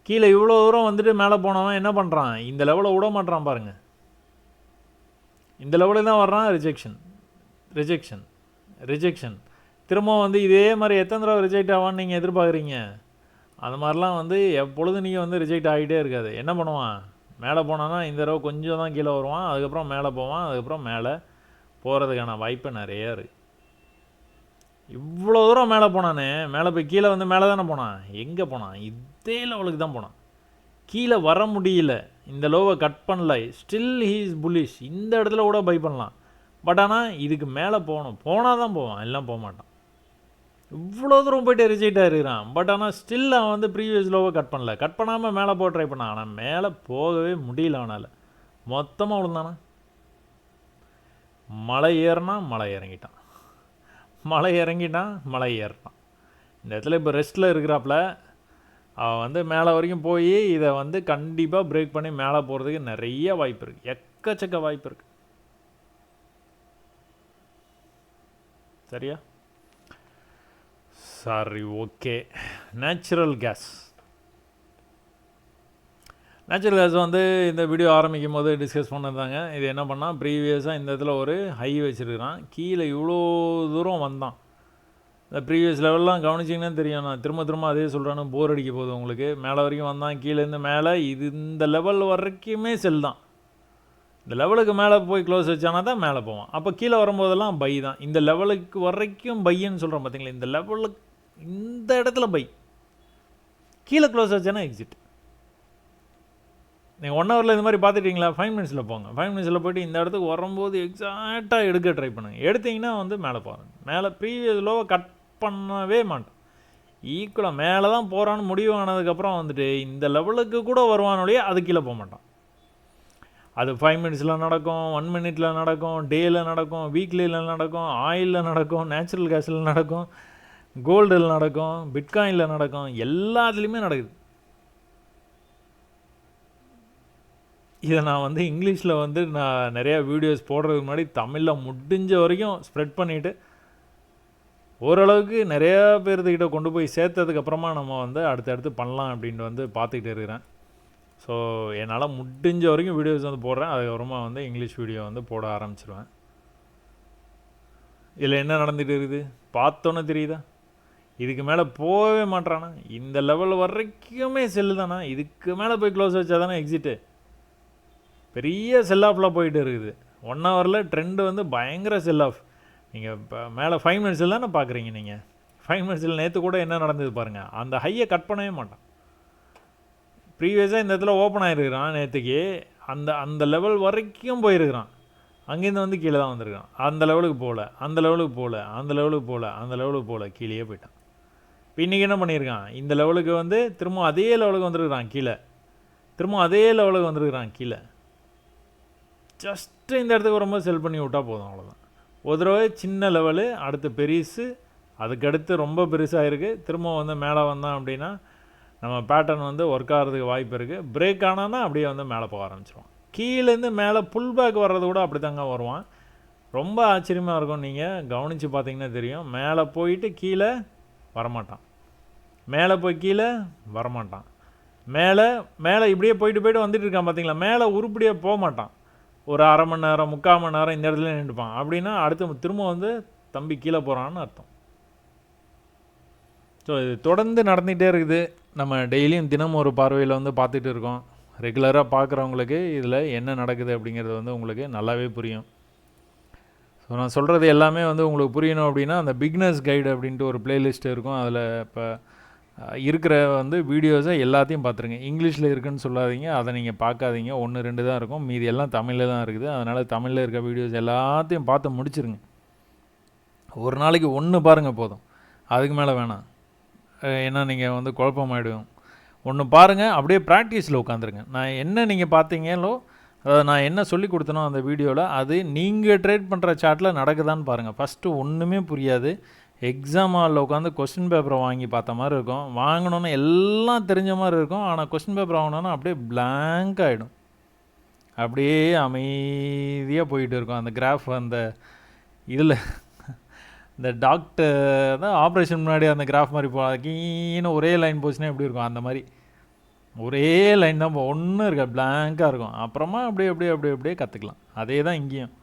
கீழே இவ்வளோ தூரம் வந்துட்டு மேலே போனவன் என்ன பண்ணுறான், இந்த லெவலை விட மாட்டான் பாருங்கள். இந்த லெவலில் தான் வர்றான், ரிஜெக்ஷன். திரும்ப வந்து இதே மாதிரி எத்தனை தடவை ரிஜெக்ட் ஆவான்னு நீங்கள் எதிர்பார்க்குறீங்க. அந்த மாதிரிலாம் வந்து எப்பொழுதும் நீங்கள் வந்து ரிஜெக்ட் ஆகிட்டே இருக்காது. என்ன பண்ணுவான், மேலே போனான்னா இந்த தடவை கொஞ்சம் தான் கீழே வருவான், அதுக்கப்புறம் மேலே போவான், அதுக்கப்புறம் மேலே போகிறதுக்கான வாய்ப்பு நிறையா இருக்குது. இவ்வளோ தூரம் மேலே போனானே, மேலே போய் கீழே வந்து மேலே தானே போனான், எங்கே போனான், இதே லெவலுக்கு தான் போனான். கீழே வர முடியல, இந்த லோவை கட் பண்ணல, ஸ்டில் ஹீ இஸ் புல்லிஷ். இந்த இடத்துல கூட பை பண்ணலாம். பட் ஆனால் இதுக்கு மேலே போனால் தான் போவான், எல்லாம் போக மாட்டான். இவ்வளோ தூரம் போய்ட்டு ரிஜெக்ட் ஆகிருக்கிறான். பட் ஆனால் ஸ்டில் அவன் வந்து ப்ரீவியஸ் லோவை கட் பண்ணல, கட் பண்ணாமல் மேலே போக ட்ரை பண்ணான். ஆனால் மேலே போகவே முடியல அவனால். மொத்தமாக விழுந்தானா, மலை இறங்கிட்டான். மலை ஏறிட்டான். இந்த இடத்துல இப்போ ரெஸ்ட்டில் இருக்கிறாப்புல. அவன் வந்து மேலே வரைக்கும் போய் இதை வந்து கண்டிப்பாக பிரேக் பண்ணி மேலே போகிறதுக்கு நிறைய வாய்ப்பு இருக்குது, எக்கச்சக்க வாய்ப்பு இருக்குது. சரியா? Sorry, okay. நேச்சுரல் கேஸ் வந்து இந்த வீடியோ ஆரம்பிக்கும் போது டிஸ்கஸ் பண்ணதாங்க. இது என்ன பண்ணால், ப்ரீவியஸாக இந்த இடத்துல ஒரு ஹை வச்சுருக்கிறான். கீழே இவ்வளோ தூரம் வந்தான். இந்த ப்ரீவியஸ் லெவல்லாம் கவனிச்சிங்கன்னா தெரியும். நான் திரும்ப அதே சொல்கிறேன்னு போர் அடிக்க போகுது உங்களுக்கு. மேலே வரைக்கும் வந்தான், கீழேருந்து மேலே. இந்த லெவல் வரைக்குமே செல் தான். இந்த லெவலுக்கு மேலே போய் க்ளோஸ் வச்சானா தான் மேலே போவான். அப்போ கீழே வரும்போதெல்லாம் பை தான். இந்த லெவலுக்கு வரைக்கும் பைன்னு சொல்கிறோம் பார்த்தீங்களா, இந்த லெவலுக்கு இந்த இடத்துல பை. கீழே க்ளோஸ் வச்சானா எக்ஸிட். நீங்கள் 1 ஹவரில் இந்த மாதிரி பார்த்துட்டிங்களா? 5 மினிட்ஸில் போங்க. 5 மினிட்ஸில் போய்ட்டு இந்த இடத்துக்கு வரும்போது எக்ஸாக்டாக எடுக்க ட்ரை பண்ணுங்கள். எடுத்திங்கன்னா மேலே போகிறேன். மேலே ப்ரீவியஸ் லோவை கட் பண்ணவே மாட்டேன். ஈக்குவலாக மேலே தான் போகிறான்னு முடிவு ஆனதுக்கப்புறம் இந்த லெவலுக்கு கூட வருவானோடையே அது கீழே போக மாட்டான். அது 5 மினிட்ஸில் நடக்கும், 1 மினிட்டில் நடக்கும், டேயில் நடக்கும், வீக்லியில் நடக்கும், ஆயிலில் நடக்கும், நேச்சுரல் கேஸில் நடக்கும், கோல்டில் நடக்கும், பிட்காயினில் நடக்கும், எல்லாத்துலேயுமே நடக்குது. இதை நான் இங்கிலீஷில் நான் நிறையா வீடியோஸ் போடுறதுக்கு முன்னாடி தமிழில் முடிஞ்ச வரைக்கும் ஸ்ப்ரெட் பண்ணிவிட்டு ஓரளவுக்கு நிறையா பேர்த்துக்கிட்ட கொண்டு போய் சேர்த்ததுக்கப்புறமா நம்ம அடுத்தடுத்து பண்ணலாம் அப்படின்ட்டு பார்த்துக்கிட்டு இருக்கிறேன். ஸோ என்னால் முடிஞ்ச வரைக்கும் வீடியோஸ் போடுறேன். அதுக்கப்புறமா இங்கிலீஷ் வீடியோ போட ஆரம்பிச்சிடுவேன். இதில் என்ன நடந்துகிட்டு இருக்குது பார்த்தோன்னே தெரியுதா? இதுக்கு மேலே போகவே மாட்டானா? இந்த லெவல் வரைக்குமே செல்லு தானா? இதுக்கு மேலே போய் க்ளோஸ் வச்சா தானே எக்ஸிட்டு. பெரிய செல் ஆஃபில் போயிட்டு இருக்குது. 1 ஹவரில் ட்ரெண்டு பயங்கர செல் ஆஃப். நீங்கள் இப்போ மேலே 5 மினிட்ஸில் தானே பார்க்குறீங்க. நீங்கள் 5 மினிட்ஸில் நேற்று கூட என்ன நடந்தது பாருங்கள். அந்த ஹையை கட் பண்ணவே மாட்டான். ப்ரீவியஸாக இந்த இடத்துல ஓப்பன் ஆகிருக்கிறான் நேற்றுக்கு. அந்த லெவல் வரைக்கும் போயிருக்கிறான். அங்கேருந்து கீழே தான் வந்திருக்கான். அந்த லெவலுக்கு போகல, அந்த லெவலுக்கு போகல, அந்த லெவலுக்கு போகல, அந்த லெவலுக்கு போகல, கீழே போயிட்டான். இப்போ இன்றைக்கி என்ன பண்ணியிருக்கான்? இந்த லெவலுக்கு திரும்ப அதே லெவலுக்கு வந்துருக்கிறான் கீழே. திரும்ப அதே லெவலுக்கு வந்துருக்கிறான் கீழே. ஜஸ்ட்டு இந்த இடத்துக்கு வரும்போது செல் பண்ணி விட்டால் போதும், அவ்வளோதான். ஒரு தடவை சின்ன லெவலு, அடுத்து பெருசு, அதுக்கடுத்து ரொம்ப பெருசாக இருக்குது. திரும்ப மேலே வந்தான் அப்படின்னா நம்ம பேட்டர்ன் ஒர்க் ஆகிறதுக்கு வாய்ப்பு இருக்குது. பிரேக் ஆனால் அப்படியே மேலே போக ஆரம்பிச்சிடுவான். கீழேருந்து மேலே புல் பேக் வர்றது கூட அப்படி தாங்க வருவான். ரொம்ப ஆச்சரியமாக இருக்கும். நீங்கள் கவனித்து பார்த்தீங்கன்னா தெரியும். மேலே போயிட்டு கீழே வரமாட்டான், மேலே போய் கீழே வரமாட்டான், மேலே இப்படியே போயிட்டு வந்துட்டு இருக்கான் பார்த்தீங்களா. மேலே உருப்படியாக போக மாட்டான். ஒரு அரை மணி நேரம், 3/4 மணி நேரம் இந்த இடத்துல நின்றுப்பான். அப்படின்னா அடுத்து திரும்ப தம்பி கீழே போகிறான்னு அர்த்தம். ஸோ இது தொடர்ந்து நடந்துகிட்டே இருக்குது. நம்ம டெய்லியும் தினம் ஒரு பார்வையில் பார்த்துட்டு இருக்கோம். ரெகுலராக பார்க்குறவங்களுக்கு இதில் என்ன நடக்குது அப்படிங்கிறது உங்களுக்கு நல்லாவே புரியும். ஸோ நான் சொல்கிறது எல்லாமே உங்களுக்கு புரியணும் அப்படின்னா அந்த பிகினர்ஸ் கைடு அப்படின்ட்டு ஒரு பிளேலிஸ்ட் இருக்கும். அதில் இப்போ இருக்கிற வீடியோஸை எல்லாத்தையும் பார்த்துருங்க. இங்கிலீஷில் இருக்குதுன்னு சொல்லாதீங்க, அதை நீங்கள் பார்க்காதீங்க. 1, 2 தான் இருக்கும், மீதி எல்லாம் தமிழில் தான் இருக்குது. அதனால் தமிழில் இருக்க வீடியோஸ் எல்லாத்தையும் பார்த்து முடிச்சிருங்க. ஒரு நாளைக்கு 1 பாருங்கள் போதும், அதுக்கு மேலே வேணாம். ஏன்னா நீங்கள் குழப்பமாயிடும். 1 பாருங்கள், அப்படியே ப்ராக்டிஸில் உட்காந்துருங்க. நான் என்ன நீங்கள் பார்த்தீங்களோ, அதாவது நான் என்ன சொல்லி கொடுத்தனோ அந்த வீடியோவில், அது நீங்கள் ட்ரேட் பண்ணுற சார்ட்டில் நடக்குதான்னு பாருங்கள். ஃபஸ்ட்டு ஒன்றுமே புரியாது. எக்ஸாம் ஹாலில் உட்காந்து கொஸ்டின் பேப்பரை வாங்கி பார்த்த மாதிரி இருக்கும். வாங்கினோன்னு எல்லாம் தெரிஞ்ச மாதிரி இருக்கும். ஆனால் கொஸ்டின் பேப்பர் வாங்கினோன்னா அப்படியே பிளாங்க் ஆகிடும். அப்படியே அமைதியாக போயிட்டு இருக்கும். அந்த கிராஃப் இதில் இந்த டாக்டர் தான் ஆப்ரேஷன் முன்னாடி அந்த கிராஃப் மாதிரி கீழே ஒரே லைன் போச்சுன்னா எப்படி இருக்கும், அந்த மாதிரி ஒரே லைன் தான் ஒன்றும் இருக்கா, பிளாங்காக இருக்கும். அப்புறமா அப்படியே கற்றுக்கலாம். அதே தான் இங்கேயும்.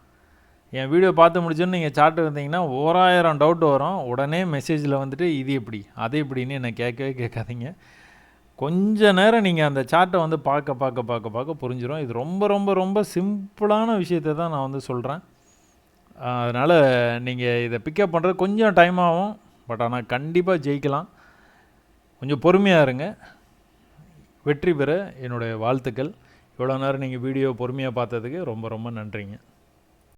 என் வீடியோ பார்த்து முடிச்சோன்னு நீங்கள் சார்ட்டு வந்தீங்கன்னா 1000 டவுட் வரும். உடனே மெசேஜில் இது எப்படி அது எப்படின்னு என்னை கேட்கவே கேட்காதீங்க. கொஞ்ச நேரம் நீங்கள் அந்த சார்ட்டை பார்க்க புரிஞ்சிடும். இது ரொம்ப ரொம்ப ரொம்ப சிம்பிளான விஷயத்தை தான் நான் சொல்கிறேன். அதனால் நீங்கள் இதை பிக்கப் பண்ணுறது கொஞ்சம் டைம் ஆகும். பட் ஆனால் கண்டிப்பாக ஜெயிக்கலாம். கொஞ்சம் பொறுமையாக இருங்க. வெற்றி பெற என்னுடைய வாழ்த்துக்கள். இவ்வளோ நேரம் நீங்கள் வீடியோ பொறுமையாக பார்த்ததுக்கு ரொம்ப ரொம்ப நன்றிங்க.